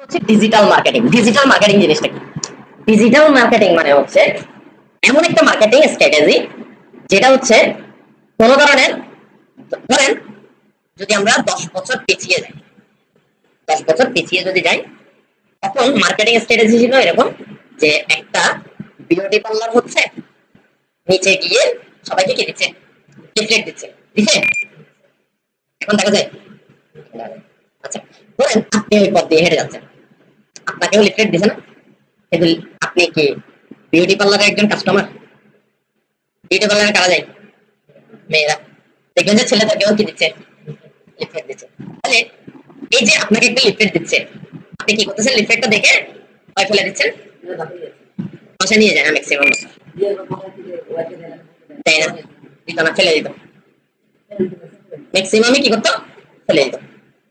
হচ্ছে digital marketing. Digital marketing জিনিসটা কি? ডিজিটাল মার্কেটিং মানে হচ্ছে এমন একটা মার্কেটিং স্ট্র্যাটেজি যেটা হচ্ছে কোন ধরনের, ধরেন যদি আমরা 10 বছর পিছিয়ে যাই, 10 বছর পিছিয়ে যদি যাই, তখন মার্কেটিং স্ট্র্যাটেজি ছিল এরকম যে একটা বিউটি পার্লার হচ্ছে, নিচে গিয়ে সবাইকে কি দিচ্ছে? লিফলেট দিচ্ছে, দিচ্ছে। এখন দেখা যায়, আচ্ছা ধরেন আপনি ওই পথ দিয়ে হেঁটে যাচ্ছেন, আপনাকেও লিফলেট দিছে না? কিন্তু আপনি কি বিউটি পার্লারের একজন কাস্টমার? বিউটি পার্লারে কারা যায়? মেয়েরা। দেখবেন যে ছেলেদেরকেও কি দিচ্ছে? লিফলেট দিচ্ছে। তাহলে এই যে আপনাকে একটা লিফলেট দিচ্ছে, আপনি কি করতেছেন? লিফলেটটা দেখে হয় ফেলে দিচ্ছেন, বাসায় নিয়ে যায় না ম্যাক্সিমাম, তাই না? দিত না, ফেলে দিত। ম্যাক্সিমামই কি করতো? ফেলে দিত।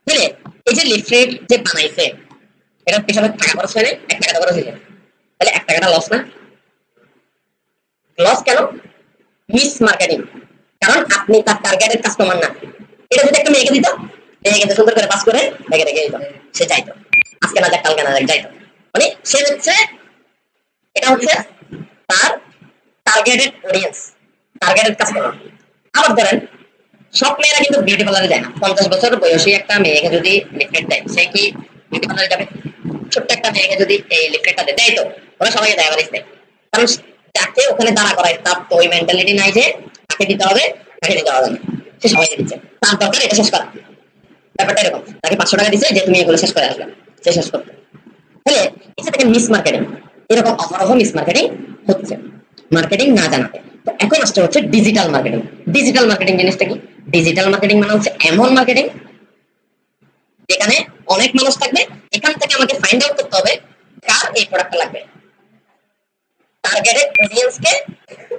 ফেলে এই যে লিফলেট যে বানাইছে, এটা পিছনে টাকা খরচ হয় না? 1 টাকা খরচ হয়েছে, তাহলে 1 টাকাটা লস না? লস কেন? Miss marketing. কারণ আপনি তার টার্গেটেড কাস্টমার না। এটা যদি একটা মেয়েকে দিত, মেয়ে কিন্তু সুন্দর করে পাস করে রেখে রেখে দিত, সে যাইতো, আজকে না যাক কালকে না যাক যাইতো। মানে সে হচ্ছে, এটা হচ্ছে তার টার্গেটেড অডিয়েন্স, টার্গেটেড কাস্টমার। আবার ধরেন সব মেয়েরা কিন্তু বিউটি পার্লারে যায় না। 50 বছর বয়সী একটা মেয়েকে যদি লিফলেট দেয়, সে কি বিউটি পার্লারে যাবে? ছোট্ট একটা মেয়েকে যদি এই লিফলেটটা দেয়, তো ওরা সবাইকে দেয়, আবার দেয়। কারণ যাকে ওখানে দাঁড়া করায় তার তো ওই মেন্টালিটি নাই যে তাকে দিতে হবে, তাকে দিতে হবে না, সে সবাইকে দিচ্ছে। তার দরকার এটা শেষ করা। ব্যাপারটা এরকম, তাকে 500 টাকা দিচ্ছে যে তুমি এগুলো শেষ করে আসবে, সে শেষ করতে। তাহলে এটা থেকে মিস মার্কেটিং, এরকম অহরহ মিস মার্কেটিং হচ্ছে, মার্কেটিং না জানাতে। তো এখন আসছে হচ্ছে ডিজিটাল মার্কেটিং। ডিজিটাল মার্কেটিং জিনিসটা কি? ডিজিটাল মার্কেটিং মানে হচ্ছে এমন মার্কেটিং যেখানে অনেক মানুষ থাকবে, এখান থেকে আমাকে ফাইন্ড আউট করতে হবে কার এই প্রোডাক্টটা লাগবে, টার্গেটেড অডিয়েন্সকে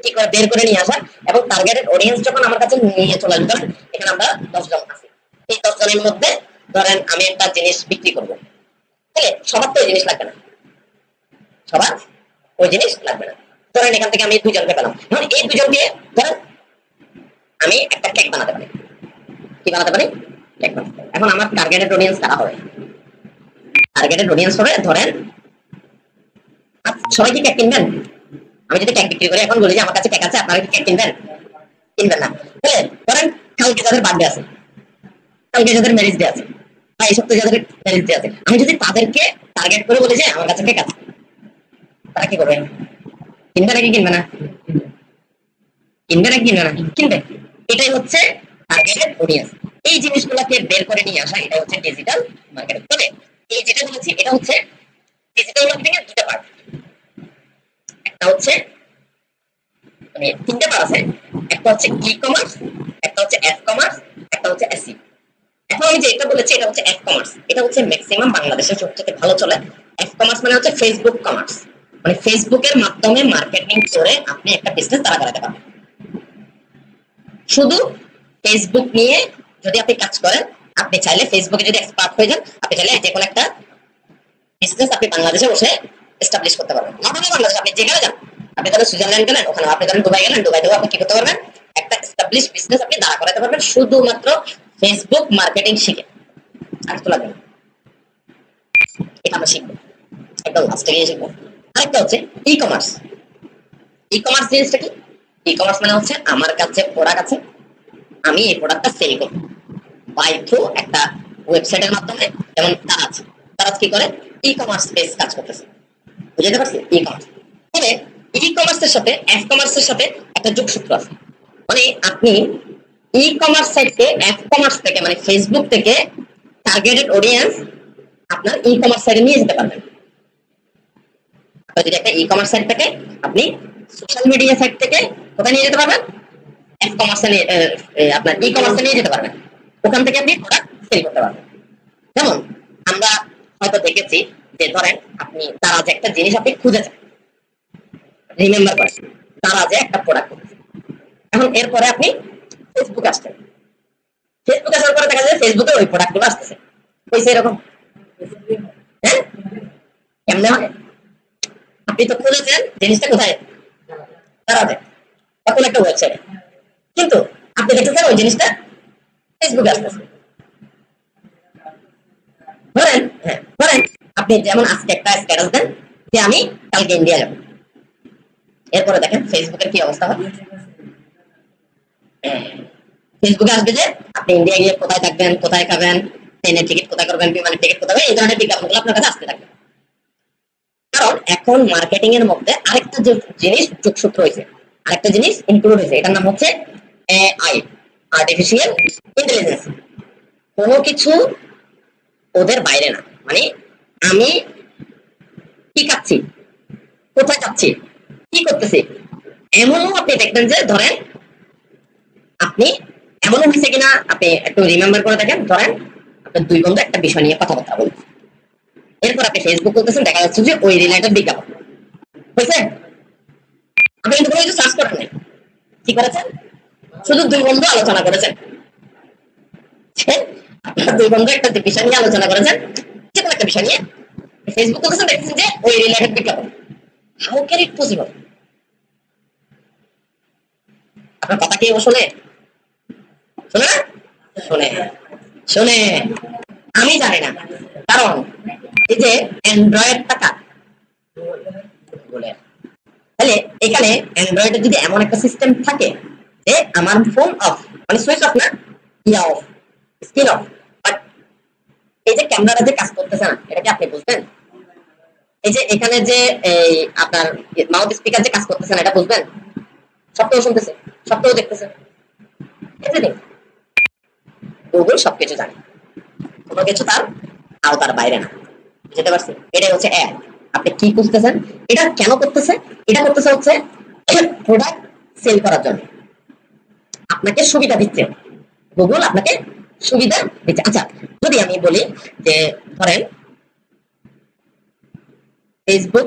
কি করে বের করে নিয়ে আসা, এবং টার্গেটেড অডিয়েন্স যখন আমার কাছে নিয়ে চলে আসবে, এখানে আমরা 10 জন আছি, এই 10 জনের মধ্যে ধরেন আমি একটা জিনিস বিক্রি করবো, তাহলে সবার তো ওই জিনিস লাগবে না, সবার ওই জিনিস লাগবে না। ধরেন এখান থেকে আমি 2 জনকে পেলাম, এখন এই 2 জনকে ধরেন আমি একটা কেক বানাতে পারি। কি বানাতে পারি? কেক বানাতে পারি। এখন আমার টার্গেটেড অডিয়েন্স কারা হবে? টার্গেটেড অডিয়েন্স হবে ধরেন সবাই কি কেক কিনবেন? আমি যদি কেক বিক্রি করি, এখন বলি যে আমার কাছে কেক আছে, আপনারা কি কেক কিনবেন? কিনবেন না। তাহলে ধরেন কালকে যাদের বার্থডে আছে, কালকে যাদের ম্যারেজ ডে আছে, বা এই সপ্তাহে যাদের ম্যারেজ ডে আছে, আমি যদি তাদেরকে টার্গেট করে বলি যে আমার কাছে কেক আছে, তারা কি করবে? কিনবে নাকি কিনবে না? কিনবে নাকি কিনবে না? কিনবে। এটাই হচ্ছে টার্গেটেড অডিয়েন্স। এই জিনিসগুলোকে বের করে নিয়ে আসা, এটা হচ্ছে ডিজিটাল মার্কেটিং। তবে এই যেটা বলেছি, এটা হচ্ছে ডিজিটাল মার্কেটিং এর 2টা পার্ট। একটা হচ্ছে মানে 3টে পার্ট আছে, একটা হচ্ছে ই কমার্স, একটা হচ্ছে এফ কমার্স, একটা হচ্ছে এসই। এখন আমি যেটা বলেছি এটা হচ্ছে এফ কমার্স, এটা হচ্ছে ম্যাক্সিমাম বাংলাদেশে সবথেকে ভালো চলে। এফ কমার্স মানে হচ্ছে ফেসবুক কমার্স, মানে ফেসবুকের মাধ্যমে মার্কেটিং করে আপনি একটা বিজনেস দাঁড়া করাতে পারবেন। শুধু ফেসবুক নিয়ে যদি আপনি কাজ করেন, আপনি চাইলে ফেসবুকে যদি এক্সপার্ট হয়ে যান, আপনি চাইলে যে কোনো একটা বিজনেস আপনি বাংলাদেশে বসে এস্টাবলিশ করতে পারবেন। নট অনলি বাংলাদেশ, আপনি যেখানে যান, আপনি ধরেন সুইজারল্যান্ড গেলেন, ওখানে আপনি ধরেন দুবাই গেলেন, দুবাইতেও আপনি কি করতে পারবেন? একটা এস্টাবলিশ বিজনেস আপনি দাঁড়া করাতে পারবেন, শুধুমাত্র ফেসবুক মার্কেটিং শিখে। আর তো লাগবে না, এটা আমরা শিখবো, একদম লাস্টে গিয়ে শিখবো। আরেকটা হচ্ছে ই কমার্স। ই কমার্স জিনিসটা কি? ই কমার্স মানে হচ্ছে আমার কাছে প্রোডাক্ট আছে, আমি এই প্রোডাক্টটা সেল করব বাই থ্রু একটা ওয়েবসাইটের মাধ্যমে। যেমন তারাজ, তারাজ কি করে? ই কমার্স বেস কাজ করতেছে, বুঝতে পারছি? E commerce. তবে ই কমার্সের সাথে এফ কমার্সের সাথে একটা যোগসূত্র আছে, মানে আপনি ই কমার্স সাইটকে এফ কমার্স থেকে, মানে ফেসবুক থেকে টার্গেটেড অডিয়েন্স আপনার ই কমার্স সাইটে নিয়ে যেতে পারবেন। যদি একটা ই কমার্স সাইট থেকে আপনি সোশ্যাল মিডিয়া সাইট থেকে কোথায় নিয়ে যেতে পারবেন? এফ কমার্স আপনার ই কমার্সে নিয়ে যেতে পারবেন, ওখান থেকে আপনি প্রোডাক্ট সেল করতে পারবেন। যেমন আমরা হয়তো দেখেছি যে ধরেন আপনি তারা যে একটা জিনিস আপনি খুঁজেছেন, রিমেম্বার করেন তারা যে একটা প্রোডাক্ট, এখন এরপরে আপনি ফেসবুক আসছেন, ফেসবুক আসার পরে দেখা যায় ফেসবুকে ওই প্রোডাক্ট গুলো আসতেছে, হয়েছে এরকম? হ্যাঁ, কেমনে হয়? আপনি তো খুঁজেছেন জিনিসটা কোথায়? তারাতে বা কোন একটা ওয়েবসাইটে, কিন্তু আপনি দেখতেছেন ওই জিনিসটা ফেসবুকে আসতেছে। ধরেন হ্যাঁ, ধরেন আপনি আপনি যেমন আজকে একটা স্ট্যাটাস দেন যে আমি কালকে ইন্ডিয়া যাব, এরপরে দেখেন ফেসবুকের কি অবস্থা হয়। ফেসবুকে আসবে যে আপনি ইন্ডিয়া গিয়ে কোথায় থাকবেন, কোথায় খাবেন, ট্রেনের টিকিট কোথায় করবেন, বিমানের টিকিট কোথায়, এই ধরনের বিজ্ঞাপনগুলো আপনার কাছে আসতে থাকবে। কারণ এখন মার্কেটিং এর মধ্যে আরেকটা যে জিনিস যোগসূত্র হয়েছে, আরেকটা জিনিস ইনক্লুড হয়েছে, এটার নাম হচ্ছে এআই, আর্টিফিশিয়াল ইন্টেলিজেন্স। কোনো কিছু ওদের বাইরে না, মানে আমি কি খাচ্ছি, কোথায় যাচ্ছি, কি করতেছি, এমনও আপনি দেখবেন যে ধরেন আপনি এমনও হয়েছে কিনা আপনি একটু রিমেম্বার করে দেখেন, ধরেন আপনার দুই বন্ধু একটা বিষয় নিয়ে কথাবার্তা বলছে, এরপর আপনি ফেসবুক করতেছেন, দেখা যাচ্ছে যে ওই রিলেটেড বিজ্ঞাপন হয়েছে, আপনি কিন্তু কোনো কিছু সার্চ করেন নাই, কি করেছেন, শুধু দুই বন্ধু আলোচনা করেছেন, আপনার দুই বন্ধু একটা বিষয় নিয়ে আলোচনা করেছেন, যে কোনো একটা বিষয় নিয়ে ফেসবুক করতেছেন, দেখছেন যে ওই রিলেটেড বিজ্ঞাপন। How can it possible? আপনার কথা কি ও শোনে? শোনে না? শোনে, শোনে, আমি জানি না, কারণ এই যে অ্যান্ড্রয়েড টাকা বলে, তাহলে এখানে অ্যান্ড্রয়েডের যদি এমন একটা সিস্টেম থাকে যে আমার ফোন অফ, মানে সুইচ অফ না, ইয়া অফ, স্ক্রিন অফ, বাট এই যে ক্যামেরাটা যে কাজ করতেছে না, এটা কি আপনি বুঝবেন? এই যে এখানে যে এই আপনার মাউথ স্পিকার যে কাজ করতেছে না, এটা বুঝবেন? সবটাও শুনতেছে, সবটাও দেখতেছে, এভরিথিং। গুগল সবকিছু জানে, কোনো কিছু তার আওতার বাইরে না, বুঝতে পারছি? এটাই হচ্ছে অ্যাড। আপনি কি খুঁজতেছেন, এটা কেন করতেছে, এটা করতেছে হচ্ছে প্রোডাক্ট সেল করার জন্য, আপনাকে সুবিধা দিচ্ছে, গুগল আপনাকে সুবিধা দিচ্ছে। আচ্ছা, যদি আমি বলি যে ধরেন ফেসবুক,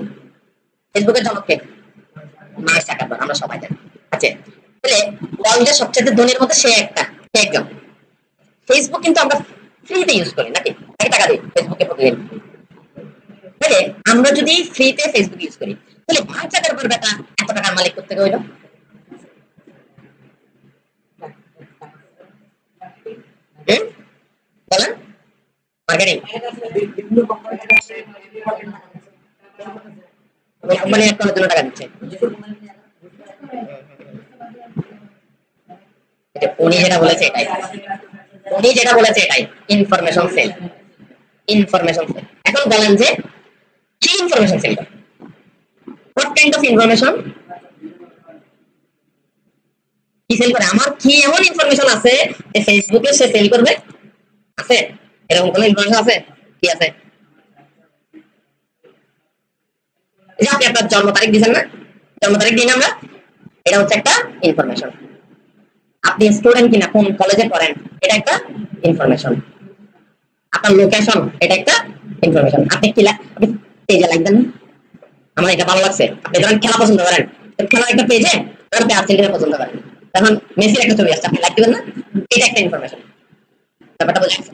ফেসবুকের জনক কে? মার্ক জাকারবার্গ, আমরা সবাই জানি। আচ্ছা, তাহলে ওয়ার্ল্ডের সবচেয়ে ধনীর মধ্যে সে একটা, সে একজন। ফেসবুক কিন্তু আমরা ফ্রিতে ইউজ করি নাকি, নাকি টাকা দিই ফেসবুকে প্রতিদিন? তাহলে আমরা যদি ফ্রিতে ফেসবুক ইউজ করি, তাহলে মার্ক জাকারবার্গ বেটা এত টাকার মালিক করতে হইলো? বলেন, মার্কেটিং কোম্পানি এক করার জন্য টাকা দিচ্ছে। উনি যেটা বলেছে এটাই, উনি যেটা বলেছে এটাই, ইনফরমেশন সেল, ইনফরমেশন সেল। এখন বলেন যে কি ইনফরমেশন সেল করে, হোয়াট কাইন্ড অফ ইনফরমেশন কি সেল করে? আমার কি এমন ইনফরমেশন আছে যে ফেসবুকে সে সেল করবে? আছে এরকম কোন ইনফরমেশন আছে? কি আছে? এই যে আপনি আপনার জন্ম তারিখ দিয়েছেন না, জন্ম তারিখ দিন আমরা, এটা হচ্ছে একটা ইনফরমেশন। আপনি স্টুডেন্ট কিনা, কোন কলেজে পড়েন, এটা একটা ইনফরমেশন। আপনার লোকেশন, এটা একটা ইনফরমেশন। আপনি কি আপনি পেজে লাইক দেন, আমার এটা ভালো লাগছে, আপনি ধরেন খেলা পছন্দ করেন, খেলার একটা পেজে আপনি আর্জেন্টিনা পছন্দ করেন, তখন মেসির একটা ছবি আসছে, আপনি লাইক দিবেন না? এটা একটা ইনফরমেশন। ব্যাপারটা বোঝা গেছে?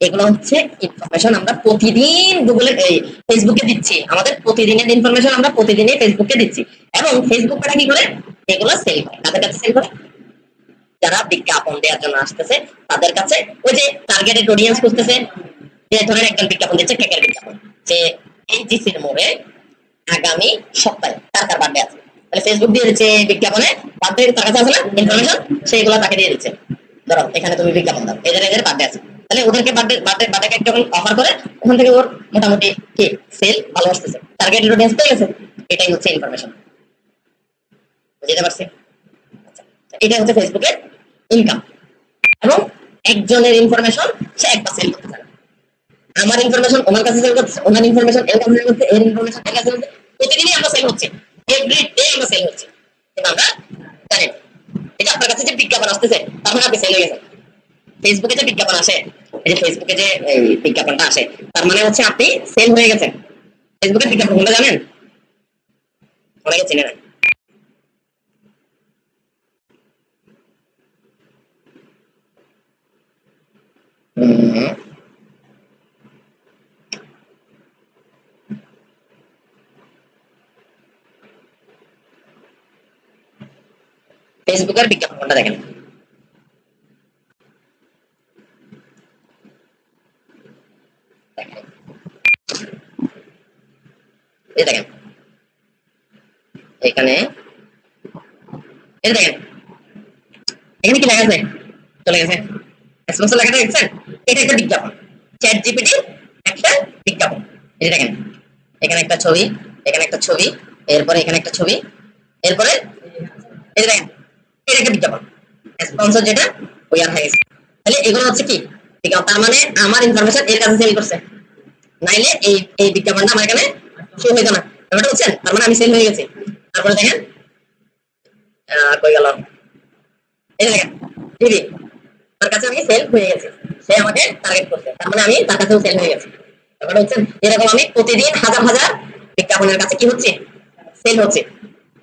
এগুলো হচ্ছে ইনফরমেশন আমরা প্রতিদিন গুগলে এই ফেসবুকে দিচ্ছি, আমাদের প্রতিদিনের ইনফরমেশন আমরা প্রতিদিনই ফেসবুকে দিচ্ছি, এবং ফেসবুক কি করে এগুলো সেল করে, তাদের কাছে সেল করে যারা বিজ্ঞাপন দেওয়ার জন্য আসতেছে তাদের কাছে। ওই যে টার্গেটেড অডিয়েন্স খুঁজতেছে, যে ধরেন একজন বিজ্ঞাপন দিচ্ছে কেকের বিজ্ঞাপন, যে এই জিসির মোড়ে আগামী সপ্তাহে তার কার বার্থডে আছে, তাহলে ফেসবুক দিয়ে দিচ্ছে বিজ্ঞাপনে, বার্থডে তার কাছে আছে না ইনফরমেশন, সেইগুলো তাকে দিয়ে দিচ্ছে। ধরো এখানে তুমি বিজ্ঞাপন দাও, এদের এদের বার্থডে আছে, তাহলে ওদেরকে বার্থডে বার্থডে বার্থডে কেক যখন অফার করে, ওখান থেকে ওর মোটামুটি কি সেল ভালো আসতেছে, টার্গেটেড অডিয়েন্স পেয়ে গেছে। এটাই হচ্ছে ইনফরমেশন, বুঝতে পারছি? এটা হচ্ছে ফেসবুকের ইনকাম। এবং একজনের ইনফরমেশন সে একবার সেল করতে পারে, আমার ইনফরমেশন ওনার কাছে সেল করছে, ওনার ইনফরমেশন এর কাছে সেল করছে, এর ইনফরমেশন এর কাছে সেল করছে, প্রতিদিনই আমরা সেল হচ্ছে, এভরি ডে আমরা সেল হচ্ছে, কিন্তু আমরা জানি না। এই যে আপনার কাছে যে বিজ্ঞাপন আসতেছে, তার মানে আপনি সেল হয়ে গেছেন। ফেসবুকে যে বিজ্ঞাপন আসে, এই যে ফেসবুকে যে এই বিজ্ঞাপনটা আসে, তার মানে হচ্ছে আপনি সেল হয়ে গেছেন। ফেসবুকের বিজ্ঞাপন কোনটা জানেন? অনেকে চেনে না। ফেসবুকের বিজ্ঞাপন কোনটা দেখেন? এই দেখেন এখানে, এই দেখেন এখানে কি লেখা আছে, চলে গেছে স্পন্সর লেখাটা দেখছেন, এটা একটা বিজ্ঞাপন, চ্যাট জিপিটি একটা বিজ্ঞাপন। এই দেখেন এখানে একটা ছবি, এখানে একটা ছবি, এরপরে এখানে একটা ছবি, এরপরে এই দেখেন এটা একটা বিজ্ঞাপন, স্পন্সর যেটা ওই আর হয়ে গেছে। তাহলে এগুলো হচ্ছে কি বিজ্ঞাপন, তার মানে আমার ইনফরমেশন এর কাছে সেল করছে, নাইলে এই এই বিজ্ঞাপনটা আমার এখানে শো হইতো না, ব্যাপারটা বুঝছেন? তার মানে আমি সেল হয়ে গেছি। তারপরে দেখেন কই গেল, এই দেখেন টিভি, তার কাছে আমি সেল হয়ে গেছি, সে আমাকে টার্গেট করছে, তার মানে আমি তার কাছেও সেল হয়ে গেছি। ব্যাপারটা বুঝছেন? এরকম আমি প্রতিদিন হাজার হাজার বিজ্ঞাপনের কাছে কি হচ্ছে, সেল হচ্ছে।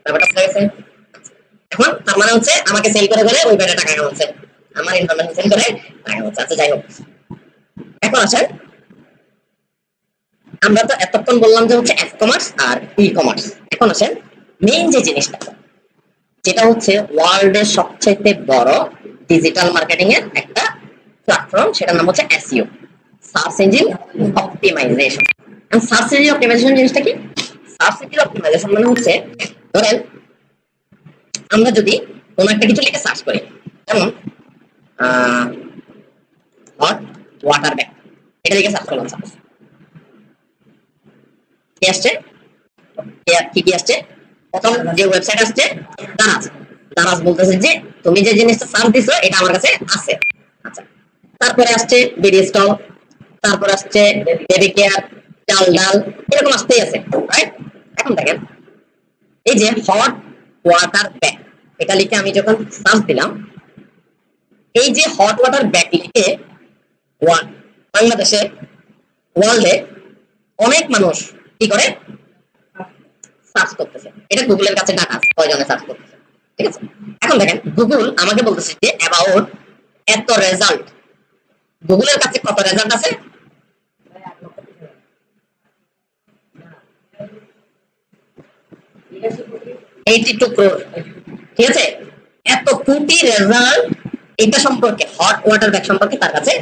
ব্যাপারটা বুঝা গেছে? এখন তার মানে হচ্ছে আমাকে সেল করে করে ওই ব্যাপারে টাকা কামাচ্ছে, আমার ইনফরমেশন সেল করে টাকা কামাচ্ছে। আচ্ছা যাই হোক, এখন আসেন আমরা তো এতক্ষণ বললাম যে হচ্ছে এফ কমার্স আর ই কমার্স। এখন আসেন মেইন যে জিনিসটা, যেটা হচ্ছে ওয়ার্ল্ডের সবচেয়ে বড় ডিজিটাল মার্কেটিং এর একটা প্ল্যাটফর্ম, সেটার নাম হচ্ছে SEO, search engine optimisation. Search engine optimisation জিনিসটা কি? সার্চ ইঞ্জিন অপটিমাইজেশন মানে হচ্ছে ধরেন আমরা যদি কোনো একটা কিছু লিখে সার্চ করি, যেমন হট ওয়াটার ব্যাগ, এটা লিখে সার্চ করলাম, সাপোজ কি আসছে, কি কি আসছে? প্রথম যে ওয়েবসাইট আসছে দারাজ, দারাজ বলতেছে যে তুমি যে জিনিসটা সার্চ দিছো এটা আমার কাছে আছে। আচ্ছা, তারপরে আসছে বিডি স্টল, তারপর আসছে বেবি কেয়ার, চাল ডাল, এরকম আসতেই আছে, রাইট? এখন দেখেন এই যে হট ওয়াটার ব্যাগ এটা লিখে আমি যখন সার্চ দিলাম, এই যে হট ওয়াটার ব্যাগ লিখে বাংলাদেশে ওয়ার্ল্ডে অনেক মানুষ কি করে সার্চ করতেছে, এটা গুগলের কাছে ডাটা আছে কয়জনে সার্চ করতেছে, ঠিক আছে? এখন দেখেন গুগল আমাকে বলতেছে যে অ্যাবাউট এত রেজাল্ট, গুগলের কাছে কত রেজাল্ট আছে? 82 crore, ঠিক আছে? এত কোটি রেজাল্ট এটা সম্পর্কে, হট ওয়াটার ব্যাগ সম্পর্কে তার কাছে,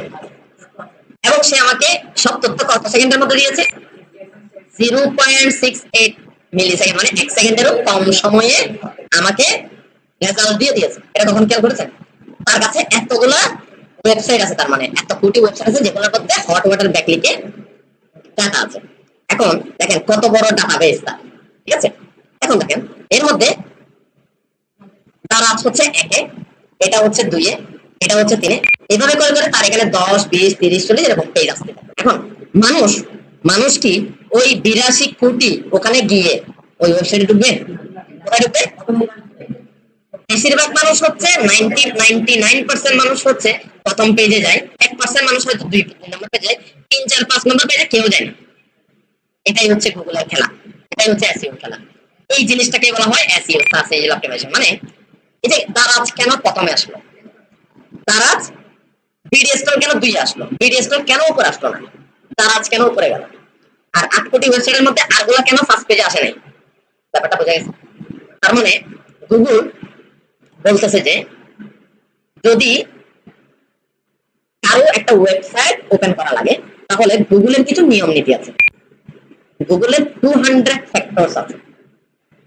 এবং সে আমাকে সব তথ্য কত সেকেন্ডের মধ্যে দিয়েছে? 0.68 মিলি সেকেন্ড, মানে 1 সেকেন্ডেরও কম সময়ে আমাকে রেজাল্ট দিয়ে দিয়েছে। এটা কখন খেয়াল করেছেন? তার কাছে এতগুলা ওয়েবসাইট আছে, তার মানে এত কোটি ওয়েবসাইট আছে যেগুলোর মধ্যে হট ওয়াটার ব্যাগ লিখে ডাটা আছে। এখন দেখেন কত বড় ডাটাবেস তা, ঠিক আছে? এখন দেখেন এর মধ্যে দারাজ হচ্ছে 1 এ, এটা হচ্ছে 2 এ, এটা হচ্ছে 3 এ, এভাবে করে করে তার এখানে 10 20 30 40 এরকম পেজ আসছে। এখন মানুষ কি ওই 82 কোটি ওখানে গিয়ে ওই ওয়েবসাইটে ঢুকবে? কোথায় ঢুকবে? বেশিরভাগ মানুষ হচ্ছে 99% মানুষ হচ্ছে প্রথম পেজে যায়, 1% মানুষ হয়তো 2 নম্বর পেজে যায়, 3 4 5 নম্বর পেজে কেউ যায় না। এটাই হচ্ছে গুগলের খেলা, এটাই হচ্ছে এসইও খেলা। এই জিনিসটাকে বলা হয় এসইও, সার্চ ইঞ্জিন অপটিমাইজেশন। মানে এই যে দারাজ কেন প্রথমে আসলো, দারাজ বিডি স্টোর কেন 2 এ আসলো, বিডি স্টোর কেন উপরে আসলো না, দারাজ কেন উপরে গেল, আর 8 কোটি ওয়েবসাইটের মধ্যে আরগুলা কেন ফার্স্ট পেজে আসে নাই? ব্যাপারটা বোঝা গেছে? তার মানে গুগল বলতেছে যে যদি কারো একটা ওয়েবসাইট ওপেন করা লাগে তাহলে গুগলের কিছু নিয়ম নীতি আছে, গুগলের 200 ফ্যাক্টরস আছে,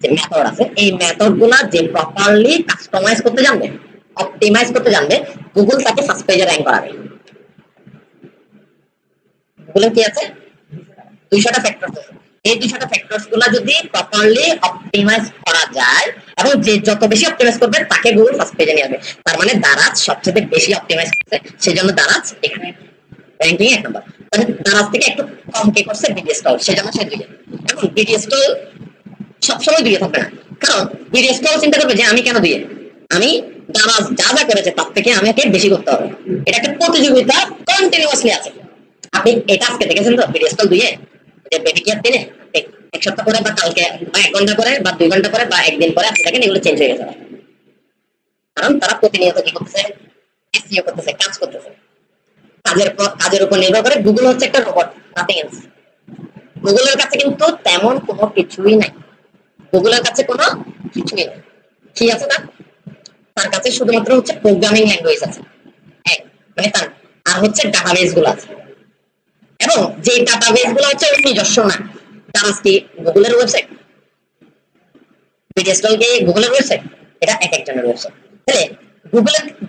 যে মেথড আছে, এই মেথড গুলা যে প্রপারলি কাস্টমাইজ করতে জানবে, অপটিমাইজ করতে জানবে, গুগল তাকে ফার্স্ট পেজে র‍্যাঙ্ক করাবে। গুগলের কি আছে? 200টা ফ্যাক্টরস আছে। এই 200টা ফ্যাক্টরস গুলা যদি প্রপারলি অপটিমাইজ করা যায়, এবং যে যত বেশি অপটিমাইজ করবে তাকে গুগল ফার্স্ট পেজে নিয়ে আসবে। তার মানে দারাজ সবচেয়ে বেশি অপটিমাইজ করছে, সেজন্য দারাজ এখানে র‍্যাঙ্কিং 1 নম্বর। মানে দারাজ থেকে একটু কম কে করছে বিডি স্টল, সেজন্য সে 2 এ। এখন বিডি স্টল সবসময় 2 এ থাকবে না, কারণ বিডি স্টল চিন্তা করবে যে আমি কেন 2 এ, আমি দারাজ যা যা করেছে তার থেকে আমাকে বেশি করতে হবে। এটা একটা প্রতিযোগিতা কন্টিনিউয়াসলি আছে। আপনি এটা আজকে দেখেছেন তো বিডি স্টল 2 এ, যে বেবি কেয়ার 3 এ, 1 সপ্তাহ পরে বা কালকে বা 1 ঘন্টা পরে বা 2 ঘন্টা পরে বা একদিন পরে আপনি দেখেন এগুলো চেঞ্জ হয়ে গেছে, কারণ তারা প্রতিনিয়ত কি করতেছে? এসইও করতেছে, কাজ করতেছে। কাজের উপর নির্ভর করে। গুগল হচ্ছে একটা রোবট, নাথিং এলস। গুগলের কাছে কিন্তু তেমন কোনো কিছুই নাই, গুগলের কাছে কোনো কিছুই নেই। কি আছে না? তার কাছে শুধুমাত্র হচ্ছে প্রোগ্রামিং ল্যাঙ্গুয়েজ আছে, এক মানে তার, আর হচ্ছে ডাটাবেস গুলো আছে, এবং যে ডাটাবেস গুলো হচ্ছে নিজস্ব না, তারাস কি গুগলের ওয়েবসাইট? পিডিএসটল কি গুগলের ওয়েবসাইট? এটা এক একজনের ওয়েবসাইট। তাহলে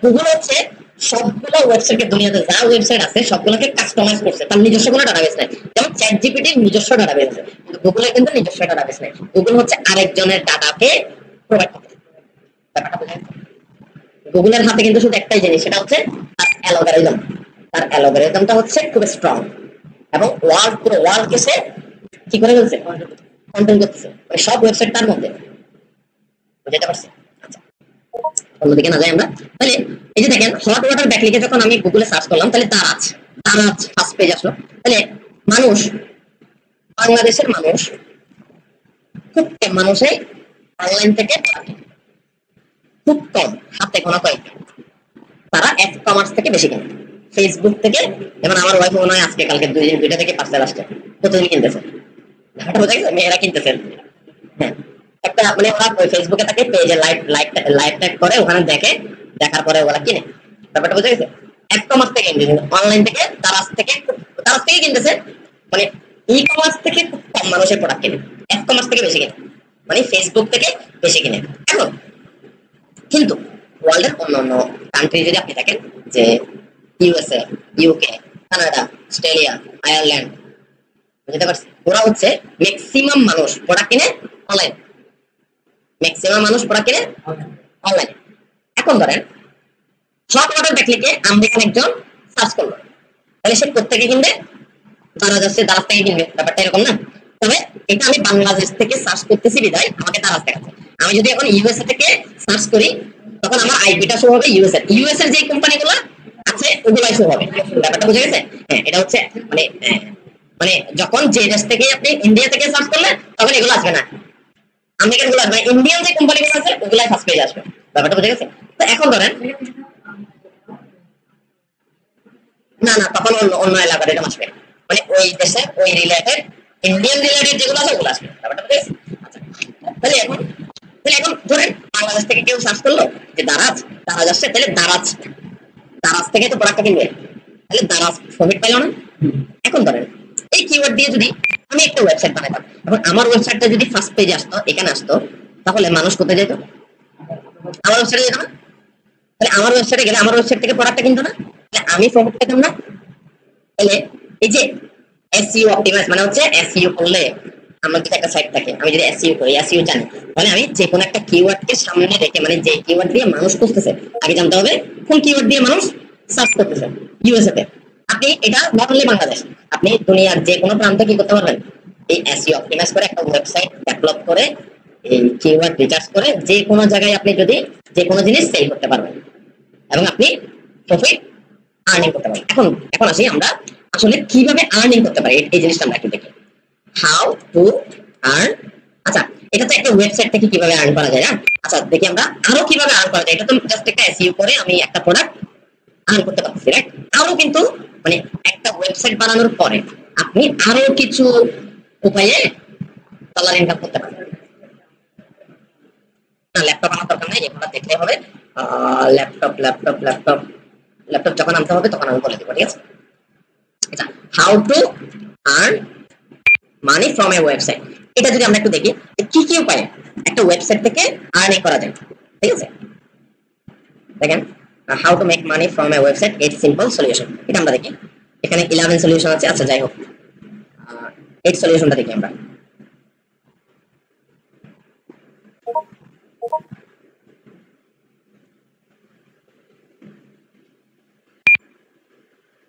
গুগল হচ্ছে সবগুলো ওয়েবসাইটকে, দুনিয়াতে যা ওয়েবসাইট আছে সবগুলোকে কাস্টমাইজ করছে, তার নিজস্ব কোনো ডাটাবেস নাই। যেমন চ্যাট জিপিটির নিজস্ব ডাটাবেস আছে, কিন্তু গুগলের কিন্তু নিজস্ব ডাটাবেস নাই। গুগল হচ্ছে আরেকজনের ডাটাকে প্রোভাইড করে। ব্যাপারটা বুঝলেন? গুগলের হাতে কিন্তু শুধু একটাই জিনিস, সেটা হচ্ছে তার অ্যালগরিদম। তার অ্যালগরিদমটা হচ্ছে খুব স্ট্রং এবং পুরো ওয়ার্ল্ডকে সে কি করে ফেলছে, কন্ট্রোল করতেছে। মানে সব ওয়েবসাইট তার মধ্যে। বুঝতে পারছি? আচ্ছা, অন্যদিকে না যাই আমরা। তাহলে এই যে দেখেন, হট ওয়াটার ব্যাকলিকে যখন আমি গুগলে সার্চ করলাম, তাহলে দারাজ ফার্স্ট পেজ আসলো। তাহলে মানুষ, বাংলাদেশের মানুষ খুব কম মানুষে অনলাইন থেকে খুব কম, হাতে গোনা কয়েকজন তারা কমার্স থেকে বেশি কেনে। ফেসবুক থেকে, যেমন আমার ওয়াইফ মনে হয় আজকে কালকে দুইটা থেকে পার্সেল আসছে, প্রতিদিন কিনতেছে। বোঝা গেছে, মেয়েরা কিনতেছে। হ্যাঁ, একটা মানে ওরা ফেসবুকে থাকে, পেজে লাইভ ট্যাগ করে, ওখানে দেখে, দেখার পরে ওরা কিনে। ব্যাপারটা বোঝা গেছে? কমার্স থেকে অনলাইন থেকে তারাজ থেকে কিনতেছে। মানে ই কমার্স থেকে খুব কম মানুষের প্রোডাক্ট কিনে, কমার্স থেকে বেশি কিনে, মানে ফেসবুক থেকে বেশি কিনে। এখন কিন্তু ওয়ার্ল্ডের অন্যান্য কান্ট্রি যদি আপনি দেখেন, যে USA, UK, Canada, Australia, Ireland, বুঝতে পারছি, ওরা হচ্ছে ম্যাক্সিমাম মানুষ প্রোডাক্ট কিনে অনলাইন। ম্যাক্সিমাম মানুষ প্রোডাক্ট কিনে অনলাইন। এখন ধরেন হট ওয়াটার ব্যাকলিকে আমেরিকান একজন সার্চ করলো, তাহলে সে প্রত্যেকে কিনবে, দারাজ আছে দারাজ থেকে কিনবে। ব্যাপারটা এরকম না? তবে এটা আমি বাংলাদেশ থেকে সার্চ করতেছি বিধায় আমাকে দারাজ দেখাচ্ছে। আমি যদি এখন ইউএসএ থেকে সার্চ করি, তখন আমার আইপিটা শো হবে ইউএস এর যে কোম্পানিগুলো আছে ওগুলাই শো হবে। ব্যাপারটা বুঝে গেছে? হ্যাঁ, এটা হচ্ছে মানে মানে যখন যে দেশ থেকে আপনি ইন্ডিয়া থেকে সার্চ করলে তখন এগুলো আসবে না, আমেরিকান গুলো আসবে, ইন্ডিয়ান যে কোম্পানিগুলো আছে ওগুলাই ফার্স্ট পেজে আসবে। ব্যাপারটা বুঝে গেছে? তো এখন ধরেন না, তখন অন্য এলাকার এটা আসবে, মানে ওই দেশে ওই রিলেটেড, ইন্ডিয়ান রিলেটেড যেগুলো আছে ওগুলো আসবে। ব্যাপারটা বুঝে গেছে? আচ্ছা, তাহলে এখন ধরেন বাংলাদেশ থেকে কেউ সার্চ করলো যে দারাজ আসছে, তাহলে দারাজ থেকে তো প্রোডাক্টটা কিনবে, তাহলে দারাজ প্রফিট পাইলো না? এখন ধরেন এই কিওয়ার্ড দিয়ে যদি আমি একটা ওয়েবসাইট বানাইতাম, এখন আমার ওয়েবসাইটটা যদি ফার্স্ট পেজে আসতো, এখানে আসতো, তাহলে মানুষ কোথায় যেত? আমার ওয়েবসাইটে যেত না? তাহলে আমার ওয়েবসাইটে গেলে আমার ওয়েবসাইট থেকে প্রোডাক্টটা কিনতো না? তাহলে আমি প্রফিট পেতাম না? তাহলে এই যে এসইও অপটিমাইজ মানে হচ্ছে এসইও করলে, আমার যদি একটা সাইট থাকে, আমি যদি এসইও করি, এসইও জানি, তাহলে আমি যে কোনো একটা কিওয়ার্ডকে সামনে রেখে, মানে যে কিওয়ার্ড দিয়ে মানুষ খুঁজতেছে, আগে জানতে হবে কোন কিওয়ার্ড দিয়ে মানুষ সার্চ করতেছে। ইউএসএ তে আপনি এটা নট অনলি বাংলাদেশ, আপনি দুনিয়ার যে কোনো প্রান্তে কি করতে পারবেন, এই এসইও অপটিমাইজ করে একটা ওয়েবসাইট ডেভেলপ করে, এই কিওয়ার্ড রিসার্চ করে যে কোনো জায়গায় আপনি যদি যে কোনো জিনিস সেল করতে পারবেন এবং আপনি প্রফিট আর্নিং করতে পারবেন। এখন আসি আমরা আসলে কিভাবে আর্নিং করতে পারি, এই জিনিসটা আমরা একটু দেখি। How to earn. আচ্ছা, এটা তো একটা ওয়েবসাইট থেকে কিভাবে আর্ন করা যায় না? আচ্ছা, দেখি আমরা আরো কিভাবে আর্ন করা যায়। এটা তো জাস্ট একটা এসইও করে আমি একটা প্রোডাক্ট আর্ন করতে পারছি, রাইট? আরো কিন্তু মানে একটা ওয়েবসাইট বানানোর পরে আপনি আরো কিছু উপায়ে ডলার ইনকাম করতে পারবেন। না, ল্যাপটপ আনার দরকার নেই, এগুলো দেখলে হবে। ল্যাপটপ যখন আনতে হবে তখন আমি বলে দেবো, ঠিক আছে? আচ্ছা, how to earn money from a website, এটা যদি আমরা একটু দেখি কি কি উপায়ে একটা ওয়েবসাইট থেকে আর্নিং করা যায়, ঠিক আছে? দেখেন, how to make money from a website, 8 simple solution, এটা আমরা দেখি। এখানে 11 সলিউশন আছে। আচ্ছা, যাই হোক, 8 সলিউশনটা দেখি আমরা।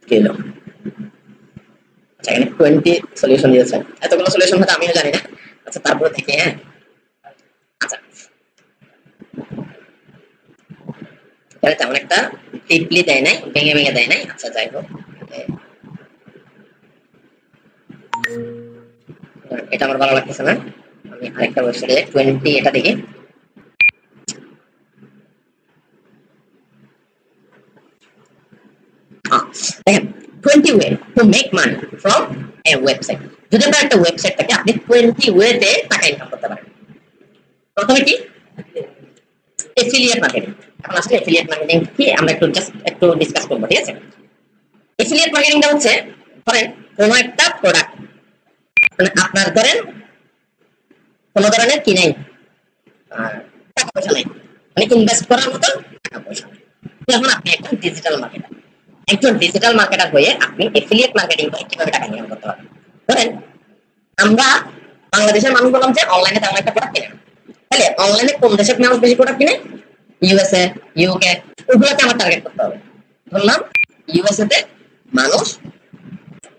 কিলো আচ্ছা, এখানে 20 সলিউশন দিয়েছে। এতগুলো সলিউশন হয়তো আমিও জানি না। আচ্ছা, তারপরে দেখি। হ্যাঁ, আচ্ছা, এটা তেমন একটা ডিপলি দেয় নাই, ভেঙে দেয় নাই। আচ্ছা, যাই হোক, এটা আমার ভালো লাগতেছে না। আমি আরেকটা ওয়েবসাইটে 20 এটা দেখি। দেখেন, 20 way to make money from a website. যদি আপনার একটা ওয়েবসাইট থাকে, আপনি 20 ওয়েতে টাকা ইনকাম করতে পারেন। প্রথমে কি? Affiliate marketing. এখন আসলে এফিলিয়েট মার্কেটিং কি আমরা একটু ডিসকাস করব, ঠিক আছে? এফিলিয়েট মার্কেটিংটা হচ্ছে, ধরেন কোনো একটা প্রোডাক্ট মানে আপনার ধরেন কোনো ধরনের কি নাই, টাকা পয়সা নাই, মানে ইনভেস্ট করার মতো টাকা পয়সা নেই। যেমন আপনি একটা ডিজিটাল মার্কেটার, একজন ডিজিটাল মার্কেটার হয়ে আপনি এফিলিয়েট মার্কেটিং করে কিভাবে টাকা ইনকাম করতে পারবেন। ধরেন আমরা বাংলাদেশের মানুষ বললাম যে অনলাইনে তেমন একটা প্রোডাক্ট কিনে না, তাহলে অনলাইনে কোন দেশের মানুষ বেশি প্রোডাক্ট কিনে? ইউএসএ, ইউকে, ওগুলোকে আমার টার্গেট করতে হবে। ধরলাম ইউএসএ তে মানুষ,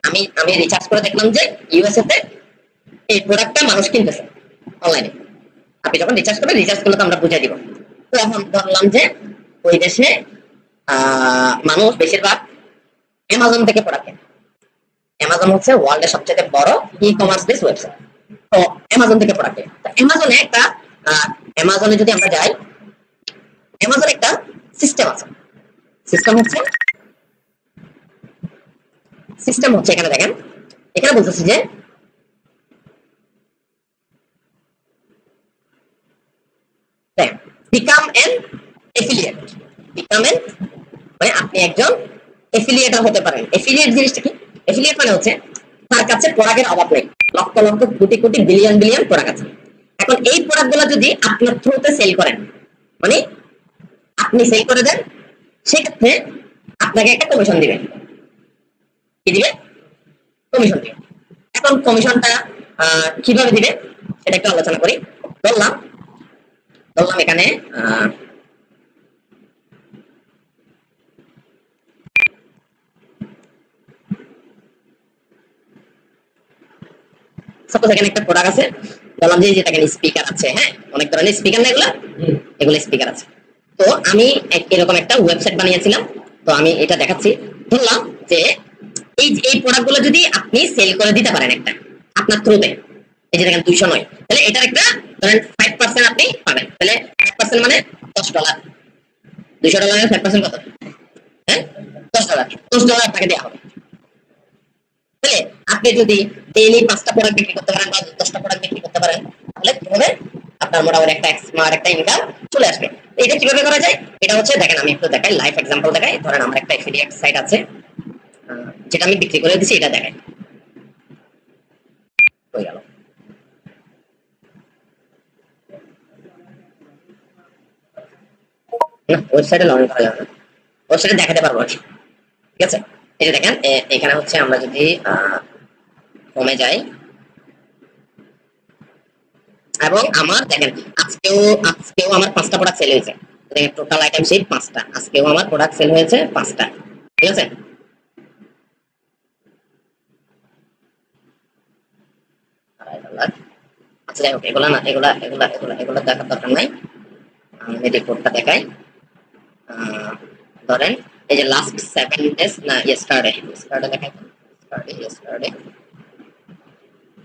আমি আমি রিসার্চ করে দেখলাম যে ইউএসএ তে এই প্রোডাক্টটা মানুষ কিনতেছে অনলাইনে। আপনি যখন রিসার্চ করবেন, রিসার্চ করলে তো আমরা বুঝিয়ে দিব। তো এখন ধরলাম যে ওই দেশে মানুষ বেশিরভাগ অ্যামাজন থেকে প্রোডাক্ট কেনে। অ্যামাজন হচ্ছে ওয়ার্ল্ডের সবচেয়ে বড় ই কমার্স বেস ওয়েবসাইট। তো অ্যামাজন থেকে প্রোডাক্ট কেনে। তো অ্যামাজনে একটা অ্যামাজনে যদি আমরা যাই, অ্যামাজন একটা সিস্টেম আছে। সিস্টেম হচ্ছে এখানে দেখেন, এখানে বলতেছি যে become N affiliate. Become N মানে আপনি একজন এফিলিয়েটর হতে পারেন। এফিলিয়েট জিনিসটা কি? এফিলিয়েট মানে হচ্ছে তার কাছে প্রোডাক্টের অভাব নেই, lakh lakh crore crore billion billion product আছে। এখন এই প্রোডাক্টগুলো যদি আপনার থ্রুতে সেল করেন, মানে আপনি সেল করে দেন, সেক্ষেত্রে আপনাকে একটা কমিশন দিবেন। কি দিবে? কমিশন দিবে। এখন কমিশনটা কিভাবে দিবে সেটা একটু আলোচনা করি। বললাম এখানে সাপোজ এখানে একটা প্রোডাক্ট আছে, বললাম যে এখানে স্পিকার আছে। হ্যাঁ, অনেক ধরনের স্পিকার না এগুলো স্পিকার আছে। তো আমি এরকম একটা ওয়েবসাইট বানিয়েছিলাম। তো আমি এটা দেখাচ্ছি। বললাম যে এই প্রোডাক্টগুলো যদি আপনি সেল করে দিতে পারেন একটা আপনার থ্রুতে, এই যে দেখেন 209, তাহলে এটার একটা ধরেন 5% আপনি পাবেন। তাহলে 5% মানে $10। $200 5% কত? হ্যাঁ, $10। $10 আপনাকে দেওয়া হবে। তাহলে আপনি যদি ডেইলি 5টা প্রোডাক্ট বিক্রি করতে পারেন বা 10টা প্রোডাক্ট বিক্রি করতে পারেন, তাহলে কি হবে? আপনার মোটামুটি একটা স্মার্ট একটা ইনকাম চলে আসবে। এটা কিভাবে করা যায়? এটা হচ্ছে দেখেন, আমি একটু দেখাই, লাইভ এক্সাম্পল দেখাই। ধরেন আমার একটা এফিলিয়েট সাইট আছে, যেটা আমি বিক্রি করে দিচ্ছি, এটা দেখাই। হয়ে গেল। না, ওয়েবসাইটে লগ ইন করা যাবে না, ওয়েবসাইটে দেখাতে পারবো আর কি। ঠিক আছে, এই যে দেখেন এখানে হচ্ছে আমরা যদি হোমে যাই, এবং আমার দেখেন আজকেও আমার 5টা প্রোডাক্ট সেল হয়েছে। দেখেন টোটাল আইটেম সেই 5টা, আজকেও আমার প্রোডাক্ট সেল হয়েছে 5টা। ঠিক আছে, আচ্ছা যাই হোক, এগুলা না, এগুলা দেখার দরকার নাই। আমি রিপোর্টটা দেখাই। ধরেন এই যে লাস্ট 7 ডেজ না, ইয়েস্টারডে দেখাই। ইয়েস্টারডে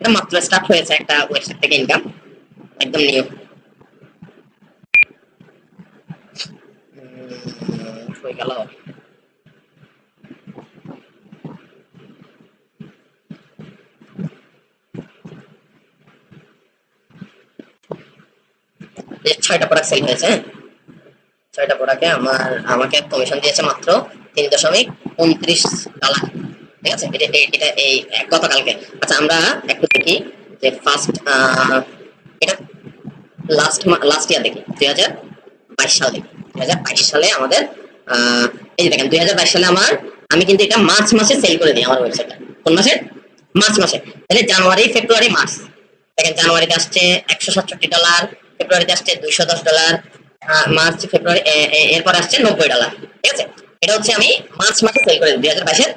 এটা মাত্র স্টার্ট হয়েছে একটা ওয়েবসাইট থেকে ইনকাম, একদম নিউ। হয়ে গেল। যে 6টা প্রোডাক্ট সেল হয়েছে, 6টা প্রোডাক্টে আমাকে কমিশন দিয়েছে মাত্র $3.29। ঠিক আছে, এটা এই গতকালকে। আচ্ছা আমরা একটু দেখি যে ফার্স্ট, এটা লাস্ট ইয়ার দেখি, 2022 সাল দেখি। 2022 সালে আমাদের এই যে দেখেন 2022 সালে আমি কিন্তু এটা মার্চ মাসে সেল করে দিই আমার ওয়েবসাইটটা। কোন মাসে? মার্চ মাসে। তাহলে জানুয়ারি, ফেব্রুয়ারি, মার্চ। দেখেন জানুয়ারিতে আসছে $167, ফেব্রুয়ারিতে আসছে $210, মার্চ, ফেব্রুয়ারি, এরপর আসছে $90। ঠিক আছে, এটা হচ্ছে আমি মার্চ মাসে সেল করে দিই, 2022-এর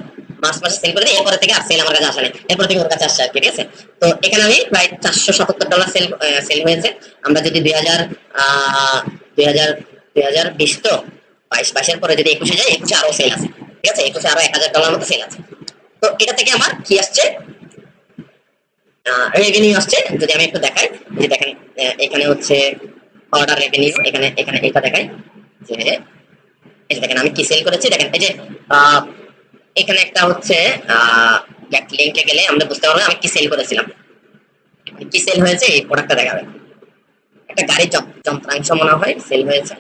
মার্চ মাসে সেল করে দিই। এরপরে থেকে আর সেল আমার কাছে আসে নাই, এরপর থেকে ওর কাছে আসছে আর কি। ঠিক আছে, তো এখানে আমি প্রায় $477 সেল হয়েছে। আমরা যদি 2020 তো 22-এর পরে যদি 21-এ যাই, 21-এ আরো সেল আছে। ঠিক আছে, 21-এ আরো $1000 মতো সেল আছে। তো এটা থেকে আমার কি আসছে? রেভিনিউ আসছে। যদি আমি একটু দেখাই, যে দেখেন এখানে হচ্ছে অর্ডার রেভিনিউ, এখানে এটা দেখাই যে এই যে দেখেন আমি কি সেল করেছি। দেখেন এই যে এখানে একটা হচ্ছে লিংকে গেলে আমরা বুঝতে পারবো আমি কি সেল করেছিলাম, কি সেল হয়েছে, এই প্রোডাক্টটা দেখাবে। একটা গাড়ির যন্ত্রাংশ মনে হয় সেল হয়েছে।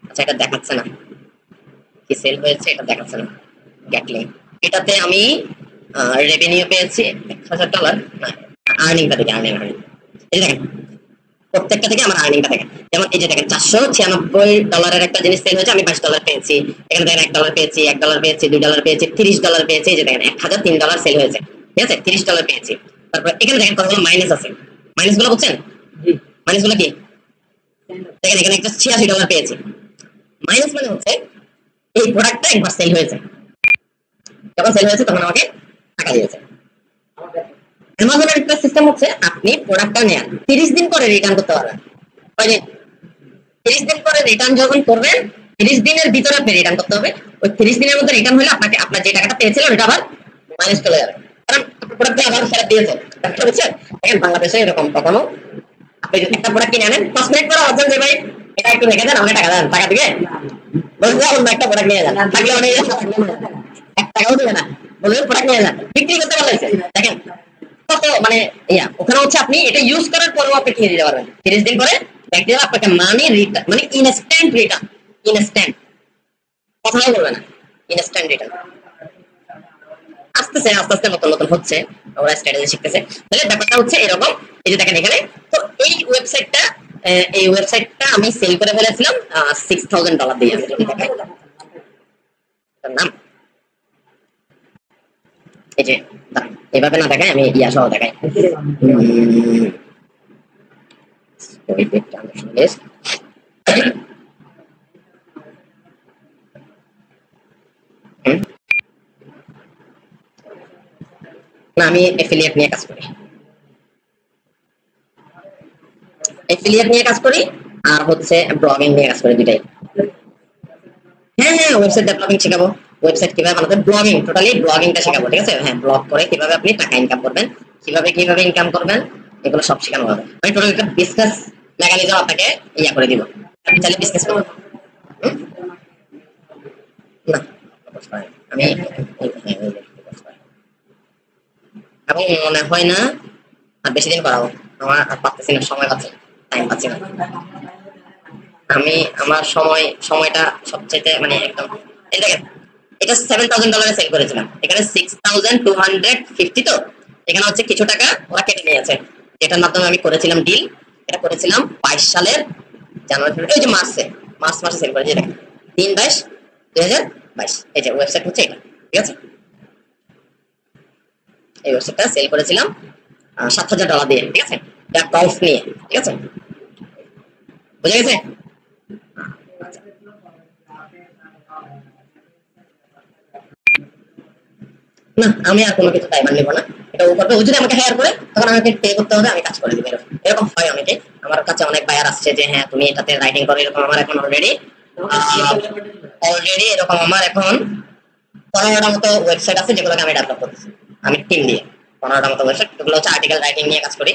আচ্ছা এটা দেখাচ্ছে না কি সেল হয়েছে, এটা দেখাচ্ছে না। গ্যাটলিং, এটাতে আমি রেভিনিউ পেয়েছি $1000 না, আর্নিংটা দেখি, আর্নিং এই দেখেন প্রত্যেকটা থেকে আমার আর্নিংটা দেখেন। যেমন এই যে দেখেন $496 একটা জিনিস সেল হয়েছে, আমি $22 পেয়েছি। এখানে দেখেন $1 পেয়েছি, $1 পেয়েছি, $2 পেয়েছি, $30 পেয়েছি। এই যে দেখেন $1003 সেল হয়েছে, ঠিক আছে, $30 পেয়েছি। তারপর এখানে দেখেন কতগুলো মাইনাস আছে, মাইনাস গুলো বুঝছেন, মাইনাস গুলো কি দেখেন, এখানে একটা $86 পেয়েছি। মাইনাস মানে হচ্ছে এই প্রোডাক্টটা একবার সেল হয়েছে, যখন সেল হয়েছে তখন আমাকে টাকা দিয়েছে। অ্যামাজনের একটা সিস্টেম হচ্ছে আপনি প্রোডাক্টটা নেন 30 দিন পরে রিটার্ন করতে পারবেন। কয়দিন? 30 দিন পরে রিটার্ন যখন করবেন, 30 দিনের ভিতরে আপনি রিটার্ন করতে হবে। ওই 30 দিনের মধ্যে রিটার্ন হলে আপনাকে আপনার যে টাকাটা পেয়েছিলেন ওটা আবার মাইনাস চলে যাবে, কারণ প্রোডাক্টটা আবার ফেরত দিয়েছে। বুঝছেন? দেখেন বাংলাদেশে এরকম কখনো আপনি যদি একটা প্রোডাক্ট কিনে আনেন 5 মিনিট পরে ভাবছেন যে ভাই এটা একটু রেখে দেন, আমাকে টাকা দেন, টাকা দিবে বলছে অন্য একটা প্রোডাক্ট নিয়ে যান, থাকলে অনেক এক টাকাও দিবে না, বলবে প্রোডাক্ট নিয়ে যান, বিক্রি করতে পারলেছে। দেখেন কত মানে ওখানে হচ্ছে আপনি এটা ইউজ করার পরেও আপনি কিনে দিতে পারবেন। 30 দিন পরে ব্যাক দিলে আপনাকে মানি রিটার্ন, মানে ইনস্ট্যান্ট রিটার্ন, ইনস্ট্যান্ট, কথাও বলবে না, ইনস্ট্যান্ট রিটার্ন। আস্তে আস্তে নতুন নতুন হচ্ছে, ওরা স্ট্র্যাটেজি শিখতেছে। তাহলে ব্যাপারটা হচ্ছে এরকম। এই যে দেখেন এখানে তো এই ওয়েবসাইটটা আমি সেল করে ফেলেছিলাম $6000 দিয়ে। আমি যদি দেখাই নাম, এই যে এভাবে না দেখাই, আমি সহ দেখাই। না, আমি এফিলিয়েট নিয়ে কাজ করি, এফিলিয়েট নিয়ে কাজ করি আর হচ্ছে ব্লগিং নিয়ে কাজ করি, দুটাই। হ্যাঁ, ওয়েবসাইট ডেভেলপিং শেখাবো, ওয়েবসাইট কিভাবে বানাতে, ব্লগিং, টোটালি ব্লগিংটা শেখাবো, ঠিক আছে। হ্যাঁ, ব্লগ করে কিভাবে আপনি টাকা ইনকাম করবেন, কিভাবে ইনকাম করবেন, এগুলো সব শেখানো হবে। আমি টোটালি একটা বিজনেস মেকানিজম আপনাকে করে দিব, আপনি চাইলে বিজনেস করবেন। না, আমি এবং মনে হয় না আর বেশি দিন করাবো, আমার আর পাচ্ছি না, সময় পাচ্ছি, টাইম পাচ্ছি না। আমি আমার সময়টা সবচেয়ে মানে একদম, এই দেখেন এটা $7000 সেল করেছিলাম, এখানে 6250। তো এখানে হচ্ছে কিছু টাকা ওরা কেটে নিয়েছে, যেটার মাধ্যমে আমি করেছিলাম ডিল। এটা করেছিলাম 22 সালের জানুয়ারি, এই যে মার্চ মাসে সেল করেছি, দেখেন 3/22/2022। এই যে ওয়েবসাইট হচ্ছে এটা, ঠিক আছে। এই ওয়েবসাইটটা সেল করেছিলাম $7000 দিয়ে, ঠিক আছে, গল্ফ নিয়ে, ঠিক আছে, বুঝা গেছে। না, আমি আর কোনো কিছু টাইমার নিব না, এটা ও করবে। ও যদি আমাকে হায়ার করে তখন আমাকে পে করতে হবে, আমি কাজ করে দিব। এরকম হয় অনেকে, আমার কাছে অনেক বায়ার আসছে যে হ্যাঁ তুমি এটাতে রাইটিং করো, এরকম আমার এখন অলরেডি এরকম আমার এখন 15টা মতো ওয়েবসাইট আছে যেগুলোকে আমি ডেভেলপ করতেছি, আমি টিম দিয়ে 15টা মতো ওয়েবসাইট, এগুলো হচ্ছে আর্টিকেল রাইটিং নিয়ে কাজ করি।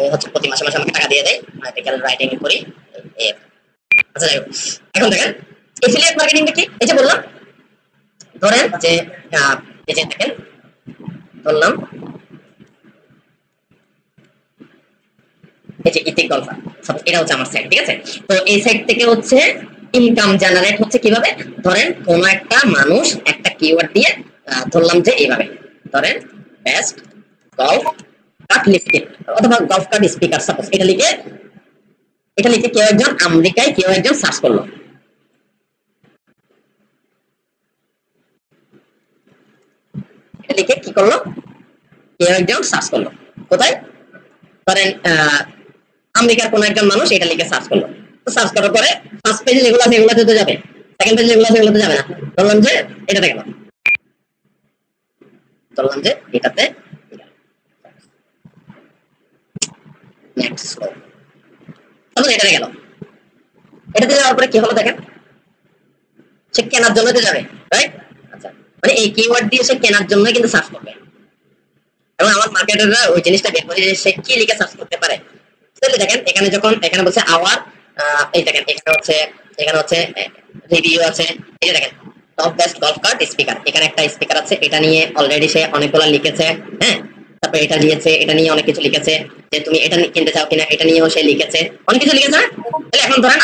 ও হচ্ছে প্রতি মাসে মাসে আমাকে টাকা দিয়ে দেয়, আর্টিকেল রাইটিং করি। আচ্ছা যাই হোক, এখন দেখেন এফিলিয়েট মার্কেটিংটা কি। এই যে বললাম, ধরেন যে এই যে দেখেন ধরলাম এই যে ইথিক গল্ফার, এটা হচ্ছে আমার সাইট, ঠিক আছে। তো এই সাইট থেকে হচ্ছে ইনকাম জেনারেট হচ্ছে কিভাবে, ধরেন কোন একটা মানুষ একটা কিওয়ার্ড দিয়ে ধরলাম যে এইভাবে, ধরেন বেস্ট গলফ কার্ট লিফটিং অথবা গলফ কার্ট স্পিকার, সাপোজ এটা লিখে কেউ একজন আমেরিকায় কেউ একজন সার্চ করলো, এটা লিখে কি করলো, কেউ একজন সার্চ করলো কোথায়, ধরেন আমেরিকার কোন একজন মানুষ এটা লিখে সার্চ করলো। তো সার্চ করার পরে ফার্স্ট পেজে যেগুলো আছে এগুলোতে তো যাবে, সেকেন্ড পেজে যেগুলো আছে এগুলোতে যাবে না। ধরলাম যে এটাতে গেল, ধরলাম যে এটাতে নেক্সট এটাতে গেল। এটাতে যাওয়ার পরে কি হলো দেখেন, সে কেনার জন্য যাবে, রাইট। আচ্ছা, মানে এই কিওয়ার্ড দিয়ে সে কেনার জন্য কিন্তু সার্চ করবে, এবং আমার মার্কেটাররা ওই জিনিসটা বের করে যে সে কি লিখে সার্চ করতে পারে। তাহলে দেখেন এখানে যখন এখানে বলছে আওয়ার, এই দেখেন এখানে হচ্ছে রিভিউ আছে, এই যে দেখেন top best golf cart speaker, এখানে একটা স্পিকার আছে, এটা নিয়ে অলরেডি সে অনেকগুলো লিখেছে। হ্যাঁ, তারপর এটা নিয়েছে, এটা নিয়ে অনেক কিছু লিখেছে যে তুমি এটা কিনতে চাও কিনা, এটা নিয়েও সে লিখেছে, অনেক কিছু লিখেছে। তাহলে এখন ধরেন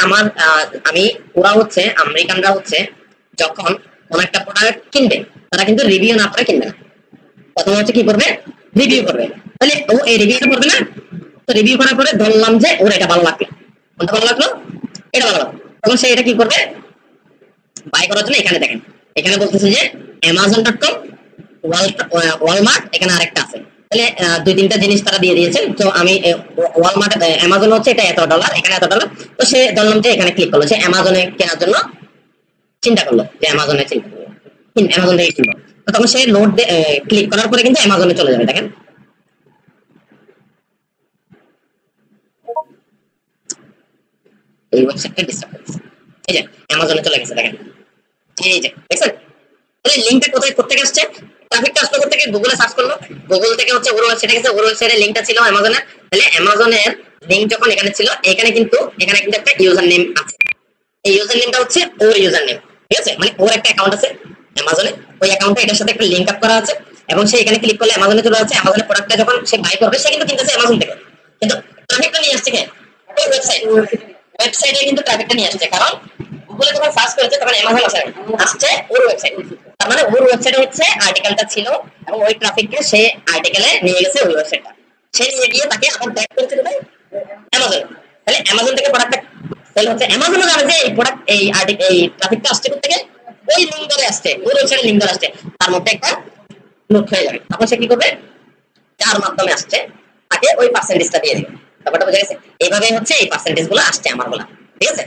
ওরা হচ্ছে আমেরিকানরা হচ্ছে যখন কোন একটা প্রোডাক্ট কিনবে, তারা কিন্তু রিভিউ না পড়ে কিনবে না, প্রথমে হচ্ছে কি করবে, রিভিউ করবে, তাহলে ও এই রিভিউটা করবে না, তো রিভিউ করার পরে ধরলাম যে ওর এটা ভালো লাগলো, কোনটা ভালো লাগলো, এটা ভালো লাগলো, তখন সে এটা কি করবে, বাই করার জন্য এখানে দেখেন, এখানে বলতেছে যে amazon.com, ওয়ালমার্ট, এখানে আরেকটা আছে, তাহলে দুই তিনটা জিনিস তারা দিয়ে দিয়েছে। তো আমি ওয়ালমার্ট, অ্যামাজন হচ্ছে এটা এত ডলার, এখানে এত ডলার, তো সে ধরলাম যে এখানে ক্লিক করলো, সে অ্যামাজনে কেনার জন্য চিন্তা করলো যে অ্যামাজনে চিন্তা করলো, অ্যামাজন থেকে কিনবো, তো তখন সে লোড ক্লিক করার পরে কিন্তু অ্যামাজনে চলে যাবে। দেখেন এই ওয়েবসাইটটা ডিস্টার্ব করছে, এই যে অ্যামাজনে চলে গেছে, দেখেন এই যে দেখছেন, তাহলে লিংকটা কোথায় থেকে আসছে, ট্রাফিকটা আসলো কোথা থেকে, গুগলে সার্চ করলো, গুগল থেকে হচ্ছে ওর ওয়েবসাইটে গেছে, ওর ওয়েবসাইটের লিংকটা ছিল অ্যামাজনের, তাহলে অ্যামাজনের লিংক যখন এখানে ছিল, এখানে কিন্তু একটা ইউজার নেম আছে, এই ইউজার নেমটা হচ্ছে ওর ইউজার নেম, ঠিক আছে, মানে ওর একটা অ্যাকাউন্ট আছে অ্যামাজনে, ওই অ্যাকাউন্টে এটার সাথে একটা লিংক আপ করা আছে, এবং সে এখানে ক্লিক করলে অ্যামাজনে চলে যাচ্ছে, অ্যামাজনের প্রোডাক্টটা যখন সে বাই করবে, সে কিন্তু কিনতেছে অ্যামাজন থেকে, কিন্তু ট্রাফিকটা নিয়ে আসছে কে, ওই ওয়েবসাইটে কিন্তু ট্রাফিকটা নিয়ে আসছে, কারণ গুগলে যখন সার্চ করেছে তখন অ্যামাজন আসছে ওর ওয়েবসাইট, তার মানে ওর ওয়েবসাইটে হচ্ছে আর্টিকেলটা ছিল, এবং ওই ট্রাফিককে সে আর্টিকেলে নিয়ে গেছে ওই ওয়েবসাইটটা, সে নিয়ে গিয়ে তাকে আবার ব্যাক করেছে অ্যামাজন, তাহলে অ্যামাজন থেকে প্রোডাক্টটা সেল হচ্ছে, অ্যামাজনও জানে যে এই প্রোডাক্ট এই ট্রাফিকটা আসছে কোথা থেকে, ওই লিংক ধরে আসছে, ওই ওয়েবসাইটের লিংক ধরে আসছে, তার মধ্যে একটা নোট হয়ে যাবে, তখন সে কি করবে, যার মাধ্যমে আসছে তাকে ওই পার্সেন্টেজটা দিয়ে দিবে, ব্যাপারটা বুঝা গেছে, এইভাবে হচ্ছে এই পার্সেন্টেজ গুলো আসছে আমার গুলা, ঠিক আছে,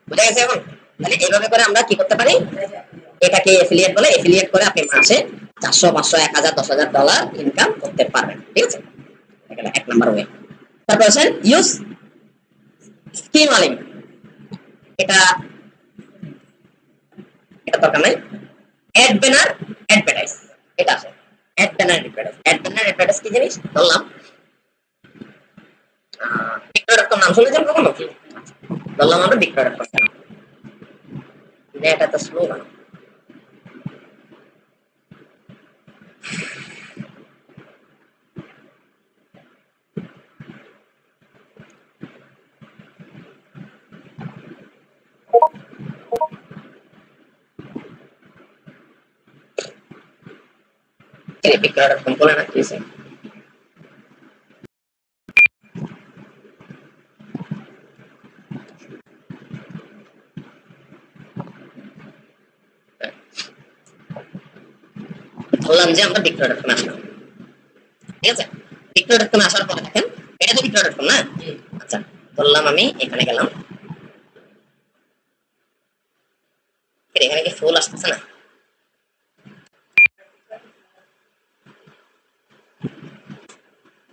বুঝা গেছে এখন, তাহলে এইভাবে করে আমরা কি করতে পারি, এটাকে এফিলিয়েট বলে, এফিলিয়েট করে আপনি মাসে 400 500 1000 10,000 ডলার ইনকাম করতে পারবেন, ঠিক আছে, এটা এক নাম্বার ওয়ে। তারপর আছেন ইউজ স্কিম ওয়ালিং, এটা দরকার নাই, অ্যাড ব্যানার অ্যাডভার্টাইজ, এটা আছে ad banner advertise, ad banner advertise কি জিনিস বললাম, বিক্রয়.com নাম শুনেছেন কখনো, বললাম আমরা বিক্রয়.com, এটা তো স্লো না, বিক্রয়.com বলে না, কি আছে বললাম যে আমরা বিক্রয়.com আসলাম, ঠিক আছে, বিক্রয়.com আসার পরে দেখেন এটা তো বিক্রয়.com না, আচ্ছা বললাম আমি এখানে গেলাম, এখানে কি ফুল আসতেছে না,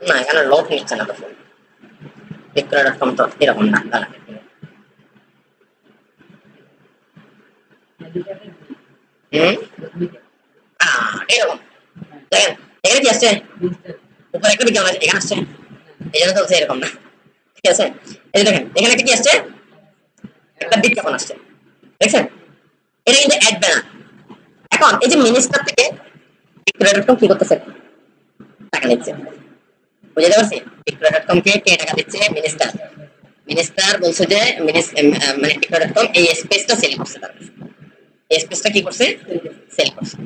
না এখানে লোড নিচ্ছে না তো ফুল, বিক্রয়.com তো এরকম না, এরকম দেখেন এখানে কি আসছে, উপরে একটা বিজ্ঞাপন আছে, এখানে আসছে, এই জন্য তো এরকম না, ঠিক আছে, এই দেখেন এখানে একটা কি আসছে, একটা বিজ্ঞাপন আসছে, দেখছেন, এটা কিন্তু অ্যাড ব্যানার। এখন এই যে মিনিস্টার থেকে বিক্রয়.com কি করতেছে, টাকা নিচ্ছে, বুঝতে পারছি, বিক্রয়.com কে কে টাকা দিচ্ছে, মিনিস্টার, মিনিস্টার বলছে যে মানে বিক্রয়.com এই স্পেসটা সেল করছে, তার এই স্পেসটা কি করছে, সেল করছে,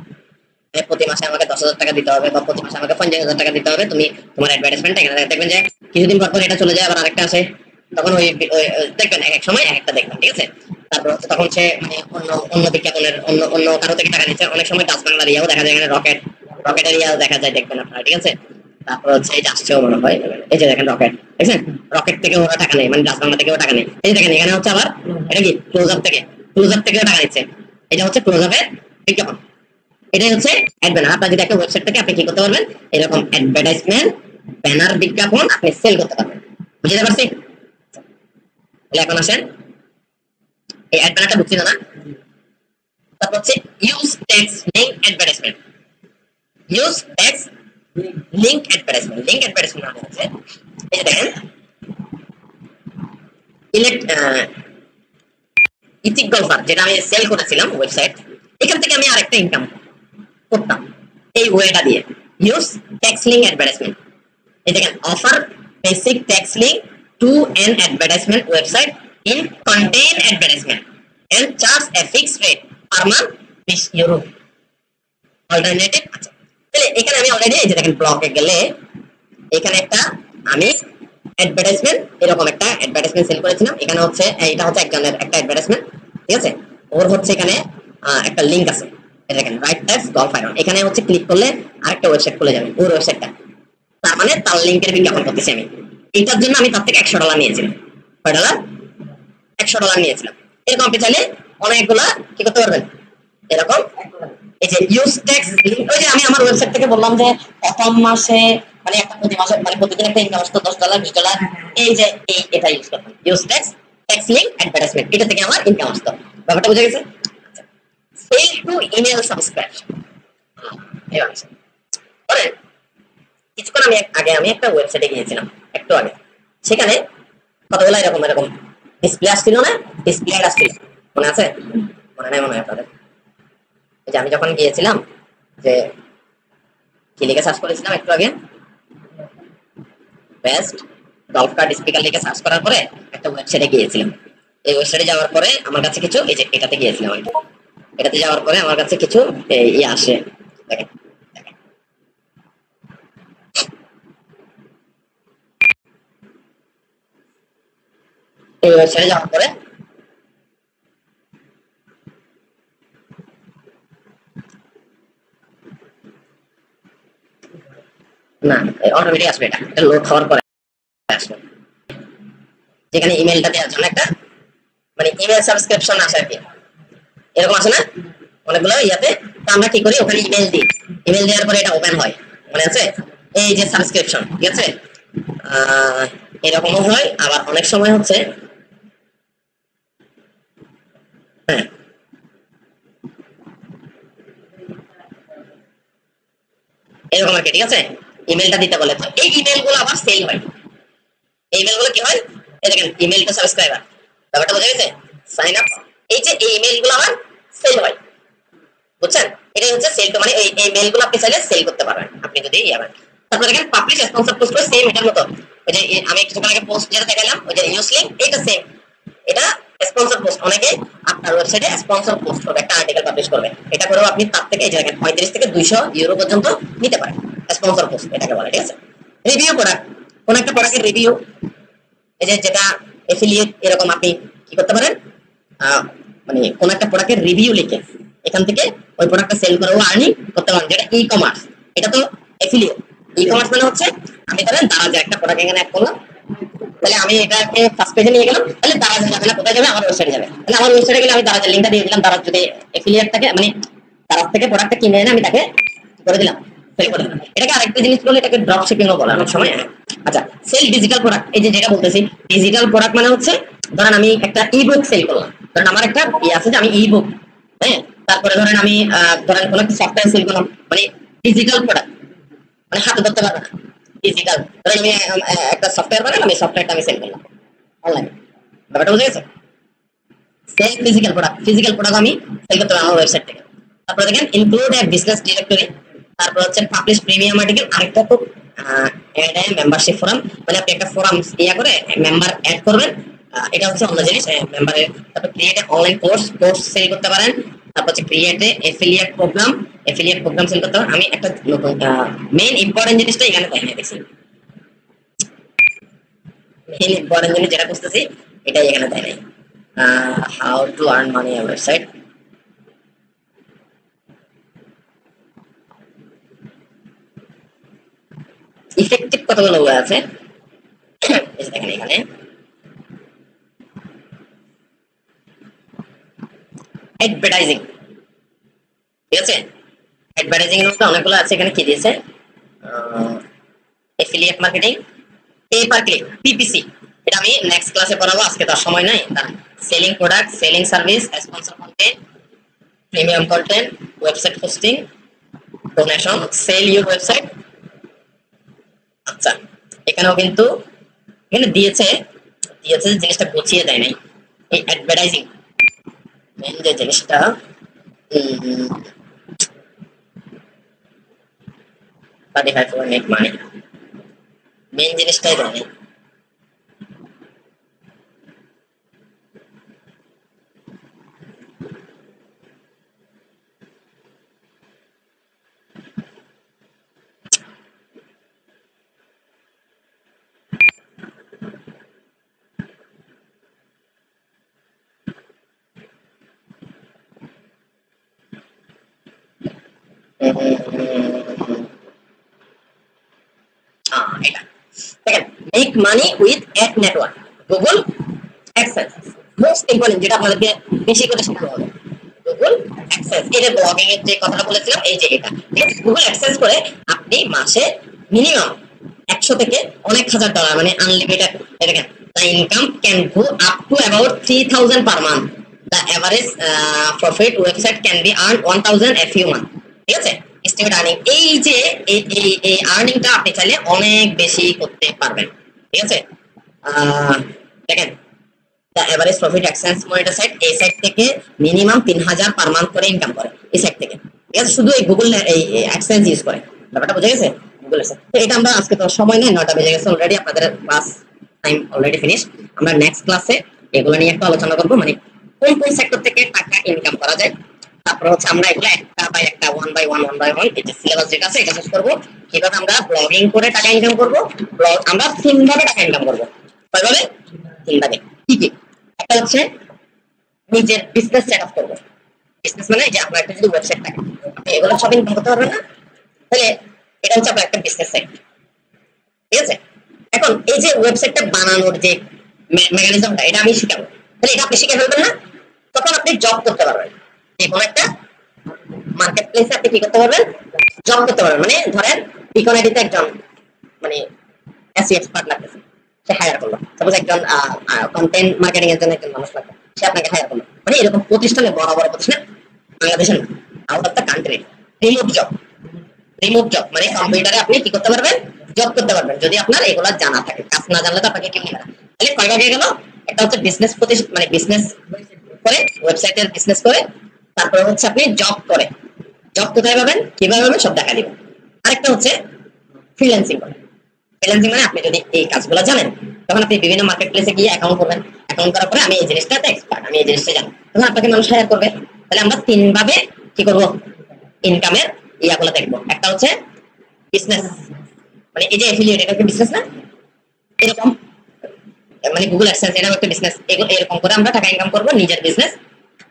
প্রতি মাসে আমাকে 10,000 টাকা দিতে হবে, বা প্রতি মাসে আমাকে 50,000 টাকা দিতে হবে, তুমি তোমার অ্যাডভার্টাইজমেন্ট এখানে দেখবেন যে কিছুদিন পর এটা চলে যায়, আবার আরেকটা আসে, তখন ওই দেখবেন এক এক সময় এক একটা দেখবেন, ঠিক আছে, তারপর তখন সে মানে অন্য বিজ্ঞাপনের অন্য কারো থেকে টাকা নিচ্ছে, অনেক সময় ডাচ বাংলার ইয়াও দেখা যায়, এখানে রকেটের ইয়াও দেখা যায়, দেখবেন আপনারা, ঠিক আছে, তারপর হচ্ছে এই আসছেও মনে হয়, এই যে দেখেন রকেট, দেখছেন রকেট থেকে ওরা টাকা নেই, মানে ডাচ বাংলা থেকেও টাকা নেই, এই যে দেখেন এখানে হচ্ছে আবার এটা কি ক্লোজ আপ থেকে টাকা নিচ্ছে, এটা হচ্ছে ক্লোজ আপের বিজ্ঞাপন, এটাই হচ্ছে অ্যাড ব্যানার। আপনার যদি একটা ওয়েবসাইট থেকে আপনি কি করতে পারবেন, এরকম অ্যাডভার্টাইজমেন্ট ব্যানার বিজ্ঞাপন আপনি সেল করতে পারবেন, বুঝতে পারছি, তাহলে এখন আসেন এই অ্যাড ব্যানারটা বুঝছি না, তারপর হচ্ছে use text link advertisement, use text link advertisement মানে হচ্ছে এই যে দেখেন ইথিক গলফার, যেটা আমি সেল করেছিলাম ওয়েবসাইট, এখান থেকে আমি আরেকটা ইনকাম করতাম এই ওয়েটা দিয়ে, ইউজ টেক্সট লিংক অ্যাডভার্টাইজমেন্ট, এই দেখেন offer basic text link to an advertisement website in content advertisement and charge a fixed rate per month €20 alternative. আচ্ছা তাহলে এখানে আমি অলরেডি এই যে দেখেন ব্লকে গেলে এখানে একটা আমি অ্যাডভার্টাইজমেন্ট এরকম একটা অ্যাডভার্টাইজমেন্ট সেল করেছিলাম। এখানে হচ্ছে এটা হচ্ছে একজনের একটা অ্যাডভার্টাইজমেন্ট, ঠিক আছে। ওর হচ্ছে এখানে একটা লিংক আছে, এটা দেখেন রাইট টাইপস গলফ আয়রন। এখানে হচ্ছে ক্লিক করলে আরেকটা ওয়েবসাইট খুলে যাবে, ওর ওয়েবসাইটটা। তার মানে তার লিংকের বিজ্ঞাপন করতেছি আমি। এটার জন্য আমি তার থেকে $100 নিয়েছিলাম। কয় ডলার? $100 নিয়েছিলাম। এরকম আপনি চাইলে অনেকগুলা কি করতে পারবেন, এরকম এই যে ইউজ ট্যাক্স লিংক। ওই যে আমি আমার ওয়েবসাইট থেকে বললাম যে প্রথম মাসে মানে একটা প্রতি মাসে মানে প্রতিদিন একটা ইনকাম আসতো $10 $20, এই যে এটা ইউজ করতাম use text text link advertisement, এটা থেকে আমার ইনকাম আসতো। ব্যাপারটা বুঝে গেছে? Sell to email subscription. এবার আসেন, পরে কিছুক্ষণ আগে আমি একটা ওয়েবসাইটে গিয়েছিলাম একটু আগে। সেখানে কতগুলো এরকম এরকম ডিসপ্লে আসছিল না, ডিসপ্লে আসছিল, মনে আছে? মনে নাই মনে হয় আপনাদের? যে আমি যখন গিয়েছিলাম যে কি লিখে সার্চ করেছিলাম একটু আগে, বেস্ট গলফ কার্ট স্পিকার লিখে সার্চ করার পরে একটা ওয়েবসাইটে গিয়েছিলাম। এই ওয়েবসাইটে যাওয়ার পরে আমার কাছে কিছু এই যে এটাতে গিয়েছিলাম আমি। এটাতে যাওয়ার পরে আমার কাছে কিছু ইয়ে আসে, দেখেন এই ওয়েবসাইটে যাওয়ার পরে না অটোমেটিক আসবে, এটা লোড হওয়ার পরে আসবে। যেখানে ইমেলটা দেওয়ার জন্য একটা মানে ইমেল সাবস্ক্রিপশন আসে আর কি, এরকম আসে না অনেকগুলো ইয়াতে। তো আমরা কি করি, ওখানে ইমেল দিই, ইমেল দেওয়ার পরে এটা ওপেন হয়, মনে আছে? এই যে সাবস্ক্রিপশন, ঠিক আছে। এরকমও হয়, আবার অনেক সময় হচ্ছে হ্যাঁ এরকম আর কি, ঠিক আছে। ইমেলটা দিতে বলে, তো এই ইমেল গুলো আবার সেল হয়। এই ইমেল গুলো কি হয়, এই দেখেন ইমেল টু সাবস্ক্রাইবার, ব্যাপারটা বোঝা গেছে? সাইন আপ, এই যে এই ইমেল গুলো আবার সেল হয়, বুঝছেন? এটাই হচ্ছে সেল টু, মানে এই মেল গুলো আপনি চাইলে সেল করতে পারবেন আপনি যদি ইয়াবেন। তারপর দেখেন পাবলিশ স্পন্সর পোস্ট করে সেম এটার মতো, ওই যে আমি কিছুক্ষণ আগে পোস্ট যেটা দেখালাম ওই যে ইউজ লিংক, এটা সেম, এটা স্পন্সর পোস্ট। অনেকে আপনার ওয়েবসাইটে স্পন্সর পোস্ট করবে, একটা আর্টিকেল পাবলিশ করবে, এটা করেও আপনি তার থেকে এই যে দেখেন 35 থেকে 200 ইউরো পর্যন্ত নিতে পারেন। স্পন্সর পোস্ট এটাকে বলে, ঠিক আছে। রিভিউ প্রোডাক্ট, কোন একটা প্রোডাক্টের রিভিউ, এই যে যেটা এফিলিয়েট, এরকম আপনি কি করতে পারেন, মানে কোন একটা প্রোডাক্টের রিভিউ লিখে এখান থেকে ওই প্রোডাক্টটা সেল করেও আর্নিং করতে পারেন, যেটা ই কমার্স। এটা তো এফিলিয়েট। ই কমার্স মানে হচ্ছে আমি ধরেন দারাজে একটা প্রোডাক্ট এখানে অ্যাড করলাম, তাহলে আমি এটাকে ফার্স্ট পেজে নিয়ে গেলাম, তাহলে দারাজে যাবে না, কোথায় যাবে? আমার ওয়েবসাইটে যাবে। তাহলে আমার ওয়েবসাইটে গেলে আমি দারাজের লিংকটা দিয়ে দিলাম, দারাজ যদি এফিলিয়েটটাকে মানে দারাজ থেকে প্রোডাক্টটা কিনে এনে আমি তাকে করে দিলাম, সেল করে দিলাম। এটাকে আরেকটা জিনিস বলে, এটাকে ড্রপ শিপিংও বলে অনেক সময়। আচ্ছা, সেল ডিজিটাল প্রোডাক্ট, এই যে যেটা বলতেছি ডিজিটাল প্রোডাক্ট মানে হচ্ছে ধরেন আমি একটা ইবুক সেল করলাম, ধরেন আমার একটা ইয়ে আছে যে আমি ইবুক, হ্যাঁ, তারপরে ধরেন আমি ধরেন কোনো একটা সফটওয়্যার সেল করলাম, মানে ডিজিটাল প্রোডাক্ট, মানে হাতে ধরতে পারবে না, ডিজিটাল। ধরেন আমি একটা সফটওয়্যার বানালাম, আমি সফটওয়্যারটা আমি সেল করলাম অনলাইনে, ব্যাপারটা বুঝে গেছে? Sell physical product, physical product আমি সেল করতে পারবো আমার ওয়েবসাইট থেকে। তারপরে দেখেন ইনক্লুড এ বিজনেস ডিরেক্টরি, তারপর হচ্ছে পাবলিশ প্রিমিয়াম আর্টিকেল, আরেকটা খুব এড এ মেম্বারশিপ ফোরাম, মানে আপনি একটা ফোরাম ইয়া করে মেম্বার অ্যাড করবেন, এটা হচ্ছে অন্য জিনিস মেম্বারের। তারপর create a online course sell করতে পারেন। তারপর হচ্ছে create a affiliate program sell করতে পারেন। আমি একটা নতুন মেইন ইম্পর্টেন্ট জিনিসটা এখানে তাই না দেখছি, মেইন ইম্পর্টেন্ট জিনিস যেটা বুঝতেছি এটাই এখানে তাই নাই। How to earn money website, effective কতগুলো ওয়ে আছে দেখেন এখানে। অ্যাডভার্টাইজিং, ঠিক আছে। অ্যাডভার্টাইজিং এর মধ্যে অনেকগুলো আছে, এখানে কি দিয়েছে, affiliate marketing, pay per click, PPC, এটা আমি নেক্সট ক্লাসে পড়াবো, আজকে তো আর সময় নাই। Selling product, selling service, sponsor content, premium content, website hosting, donation, sell your website. আচ্ছা, এখানেও কিন্তু এখানে দিয়েছে দিয়েছে জিনিসটা গুছিয়ে দেয় নাই। এই অ্যাডভার্টাইজিং মেন যে জিনিসটা, Spotify for make money, main জিনিসটাই দেয় নাই। এটা দেখেন, make money with ad network, Google AdSense, most important যেটা আপনাদেরকে বেশি করে শিখতে হবে। গুগল অ্যাডসেন্স, এটা ব্লগিং এর যে কথাটা বলেছিলাম, এই যে এটা গুগল অ্যাডসেন্স করে আপনি মাসে মিনিমাম 100 থেকে অনেক হাজার ডলার, মানে আনলিমিটেড, দেখেন the income can go up to about 3000 per month. The average profit website can be earned 1000 a few month, ঠিক আছে? এস্টিমেট আর্নিং, এই যে এই আর্নিংটা আপনি চাইলে অনেক বেশি করতে পারবেন, ঠিক আছে? দেখেন the average profit AdSense monitor site, এই সাইট থেকে মিনিমাম 3000 পার মান্থ করে ইনকাম করে এই সাইট থেকে, ঠিক আছে? শুধু এই গুগল এই অ্যাডসেন্স ইউজ করে, ব্যাপারটা বুঝে গেছে? গুগল অ্যাডসেন্স, তো এটা আমরা আজকে তো সময় নেই, 9টা বেজে গেছে অলরেডি, আপনাদের ক্লাস টাইম অলরেডি ফিনিশ। আমরা নেক্সট ক্লাসে এগুলো নিয়ে একটু আলোচনা করব, মানে কোন কোন সেক্টর থেকে টাকা ইনকাম করা যায়। তারপর হচ্ছে আমরা এগুলো একটা বাই একটা, ওয়ান বাই ওয়ান এই যে সিলেবাস যেটা আছে এটা শেষ করব। কিভাবে আমরা ব্লগিং করে টাকা ইনকাম করব, ব্লগ আমরা 3 ভাবে টাকা ইনকাম করব। কয়ভাবে? 3 ভাবে। কি কি? একটা হচ্ছে নিজের বিজনেস সেটআপ করব। বিজনেস মানে যে আপনার একটা যদি ওয়েবসাইট থাকে, আপনি এগুলো সব ইনকাম করতে পারবেন না, তাহলে এটা হচ্ছে আপনার একটা বিজনেস সাইট, ঠিক আছে? এখন এই যে ওয়েবসাইটটা বানানোর যে মেকানিজমটা, এটা আমি শিখাবো, তাহলে এটা আপনি শিখে ফেলবেন না, তখন আপনি জব করতে পারবেন। যে কোনো একটা মার্কেট প্লেসে আপনি কি করতে পারবেন? জব করতে পারবেন। মানে ধরেন ইকোনমিতে একজন মানে এসইও এক্সপার্ট লাগতেছে, সে হায়ার করলো। সাপোজ একজন কন্টেন্ট মার্কেটিং এর জন্য একজন মানুষ লাগবে, সে আপনাকে হায়ার করলো। মানে এরকম প্রতিষ্ঠানে, বড় বড় প্রতিষ্ঠানে, বাংলাদেশের না, out of the country, remote job. Remote job মানে কম্পিউটারে আপনি কি করতে পারবেন? জব করতে পারবেন, যদি আপনার এগুলো জানা থাকে। কাজ না জানলে তো আপনাকে কেউ নেবে না। তাহলে কয় ভাগে গেল? একটা হচ্ছে বিজনেস মানে বিজনেস করে, ওয়েবসাইটের বিজনেস করে, তারপরে হচ্ছে আপনি জব করে। জব কোথায় পাবেন, কিভাবে পাবেন, সব দেখা দিব। আরেকটা হচ্ছে ফ্রিল্যান্সিং করে। ফ্রিল্যান্সিং মানে আপনি যদি এই কাজগুলো জানেন, তখন আপনি বিভিন্ন মার্কেট প্লেসে গিয়ে অ্যাকাউন্ট করবেন। অ্যাকাউন্ট করার পরে আমি এই জিনিসটাতে এক্সপার্ট, আমি এই জিনিসটা জানি, তখন আপনাকে মানুষ হায়ার করবে। তাহলে আমরা 3 ভাবে কি করব? ইনকামের ইয়াগুলো দেখবো। একটা হচ্ছে বিজনেস, মানে এই যে এফিলিয়েট, এটা একটা বিজনেস না? এরকম মানে গুগল অ্যাডসেন্স, এটা একটা বিজনেস। এরকম করে আমরা টাকা ইনকাম করব, নিজের বিজনেস,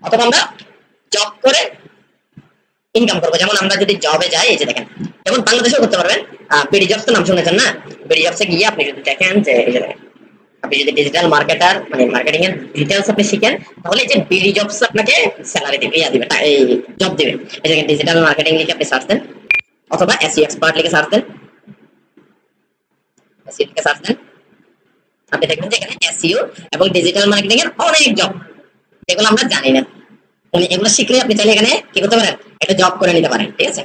অথবা আমরা জব করে ইনকাম করবো। যেমন আমরা যদি জবে যাই, এই যে দেখেন, যেমন বাংলাদেশেও করতে পারবেন। বিডি জবস তো নাম শুনেছেন না? বিডি জবসে গিয়ে আপনি যদি দেখেন যে এই যে আপনি যদি ডিজিটাল মার্কেটার মানে মার্কেটিং এর ডিটেইলস আপনি শিখেন, তাহলে এই যে বিডি জবস আপনাকে স্যালারি দিবে, দিবে, এই জব দিবে। এই যে ডিজিটাল মার্কেটিং লিখে আপনি সার্চ দেন, অথবা এসইও এক্সপার্ট লিখে সার্চ দেন, এসইও লিখে সার্চ দেন, আপনি দেখবেন যে এখানে এসইও এবং ডিজিটাল মার্কেটিং এর অনেক জব, এগুলো আমরা জানি না। মানে এগুলো শিখলে আপনি চাইলে এখানে কি করতে পারেন? একটা জব করে নিতে পারেন, ঠিক আছে?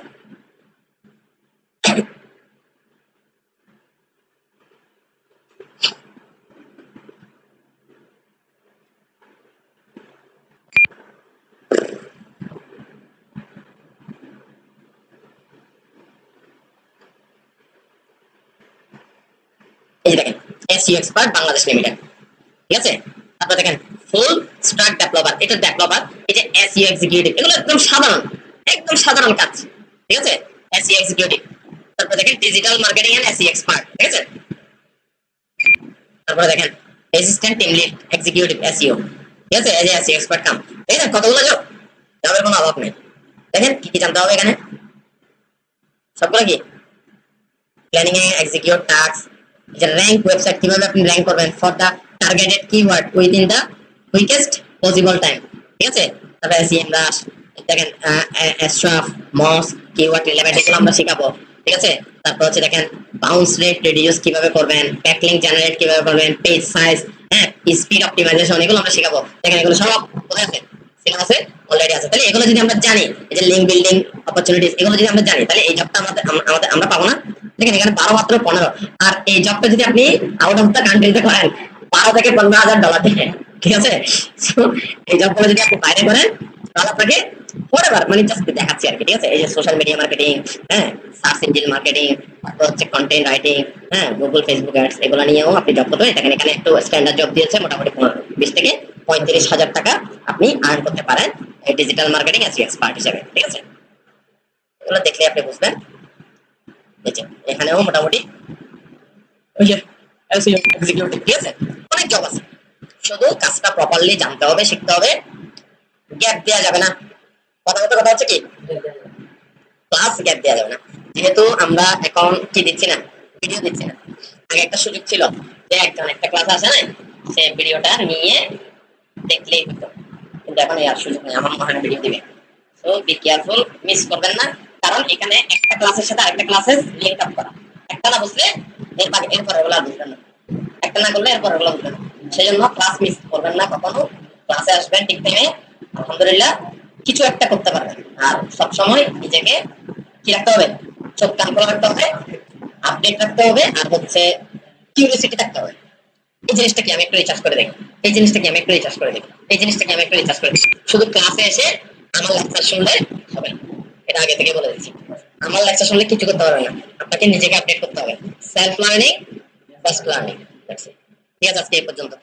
এই যে দেখেন, এসইও এক্সপার্ট বাংলাদেশ লিমিটেড, ঠিক আছে? তারপর দেখেন ফুল স্ট্যাক ডেভেলপার, এটা ডেভেলপার। এই যে এসইও এক্সিকিউটিভ, এগুলো একদম সাধারণ, একদম সাধারণ কাজ, ঠিক আছে? SEO executive. তারপর দেখেন digital marketing and SEO expert, ঠিক আছে? তারপরে দেখেন assistant team lead executive SEO, ঠিক আছে? এই যে এসইও এক্সপার্ট কাম, এই না কতগুলো জব, জবের কোনো অভাব নেই। দেখেন কি কি জানতে হবে এখানে, সবগুলো কি প্ল্যানিং এ এক্সিকিউট টাস্ক, যে র্যাঙ্ক ওয়েবসাইট, কিভাবে আপনি র্যাঙ্ক করবেন for the targeted keyword within the quickest possible time, ঠিক আছে? তারপরে এসইএম রাশ, দেখেন এসরাফ মস কিওয়ার্ড রিলেভেন্ট, এগুলো আমরা শিখাবো, ঠিক আছে? তারপর হচ্ছে দেখেন বাউন্স রেট রিডিউস কিভাবে করবেন, ব্যাকলিংক জেনারেট কিভাবে করবেন, পেজ সাইজ, হ্যাঁ, স্পিড অপটিমাইজেশন, এগুলো আমরা শিখাবো। দেখেন এগুলো সব কোথায় আছে? সিলেবাসে অলরেডি আছে। তাহলে এগুলো যদি আমরা জানি, এই যে লিংক বিল্ডিং অপরচুনিটিস, এগুলো যদি আমরা জানি, তাহলে এই জবটা আমরা পাবো না? দেখেন এখানে 12 মাত্র 15, আর এই জবটা যদি আপনি আউট অফ দ্য কান্ট্রিতে করেন 12 থেকে 15,000 ডলার থেকে, ঠিক আছে? এই জবগুলো যদি আপনি বাইরে করেন, তাহলে আপনাকে ফরএভার, মানে জাস্ট দেখাচ্ছি আর কি, ঠিক আছে? এই যে সোশ্যাল মিডিয়া মার্কেটিং, হ্যাঁ, সার্চ ইঞ্জিন মার্কেটিং, তারপর হচ্ছে কন্টেন্ট রাইটিং, হ্যাঁ, গুগল ফেসবুক অ্যাডস, এগুলো নিয়েও আপনি জব করতে পারেন। দেখেন এখানে একটু স্ট্যান্ডার্ড জব দিয়েছে, মোটামুটি 20 থেকে 35,000 টাকা আপনি আর্ন করতে পারেন ডিজিটাল মার্কেটিং এসইও এক্সপার্ট হিসেবে, ঠিক আছে? এগুলো দেখলে আপনি বুঝবেন। এই যে এখানেও মোটামুটি ওই যে এসইও এক্সিকিউটিভ, ঠিক আছে? অনেক জব আছে, শুধু কাজটা প্রপারলি জানতে হবে, শিখতে হবে, গ্যাপ দেওয়া যাবে না। কথা হচ্ছে কি, ক্লাস গ্যাপ দেওয়া যাবে না, যেহেতু আমরা এখন কি দিচ্ছি না, ভিডিও দিচ্ছি না। আগে একটা সুযোগ ছিল যে একজন একটা ক্লাস আসে না, সে ভিডিওটা নিয়ে দেখলেই হতো, কিন্তু এখন আর সুযোগ নেই, আমার মনে হয় ভিডিও দিবে। সো বি কেয়ারফুল, মিস করবেন না, কারণ এখানে একটা ক্লাসের সাথে আরেকটা ক্লাসের লিংক আপ করা, একটা না বুঝলে এরপরে ওগুলো বুঝবেন না, একটা না করলে এরপরে ওগুলো বুঝবেন না। সেই জন্য ক্লাস মিস করবেন না কখনো, ক্লাসে আসবেন ঠিক টাইমে, আলহামদুলিল্লাহ কিছু একটা করতে পারবেন। আর সবসময় নিজেকে কি রাখতে হবে, চোখ কান খোলা রাখতে হবে, আপডেট রাখতে হবে, আর হচ্ছে কিউরিওসিটি থাকতে হবে। এই জিনিসটা কি আমি একটু রিচার্জ করে দেখি, এই জিনিসটা কি আমি একটু রিচার্জ করে দেখি, এই জিনিসটা কি আমি একটু রিচার্জ করে দেখি। শুধু ক্লাসে এসে আমার লেকচার শুনলে হবে না, এটা আগে থেকে বলে দিচ্ছি। আমার লেকচার শুনলে কিছু করতে পারবে না, আপনাকে নিজেকে আপডেট করতে হবে। Self learning, first learning. ঠিক আছে, আজকে এই পর্যন্ত।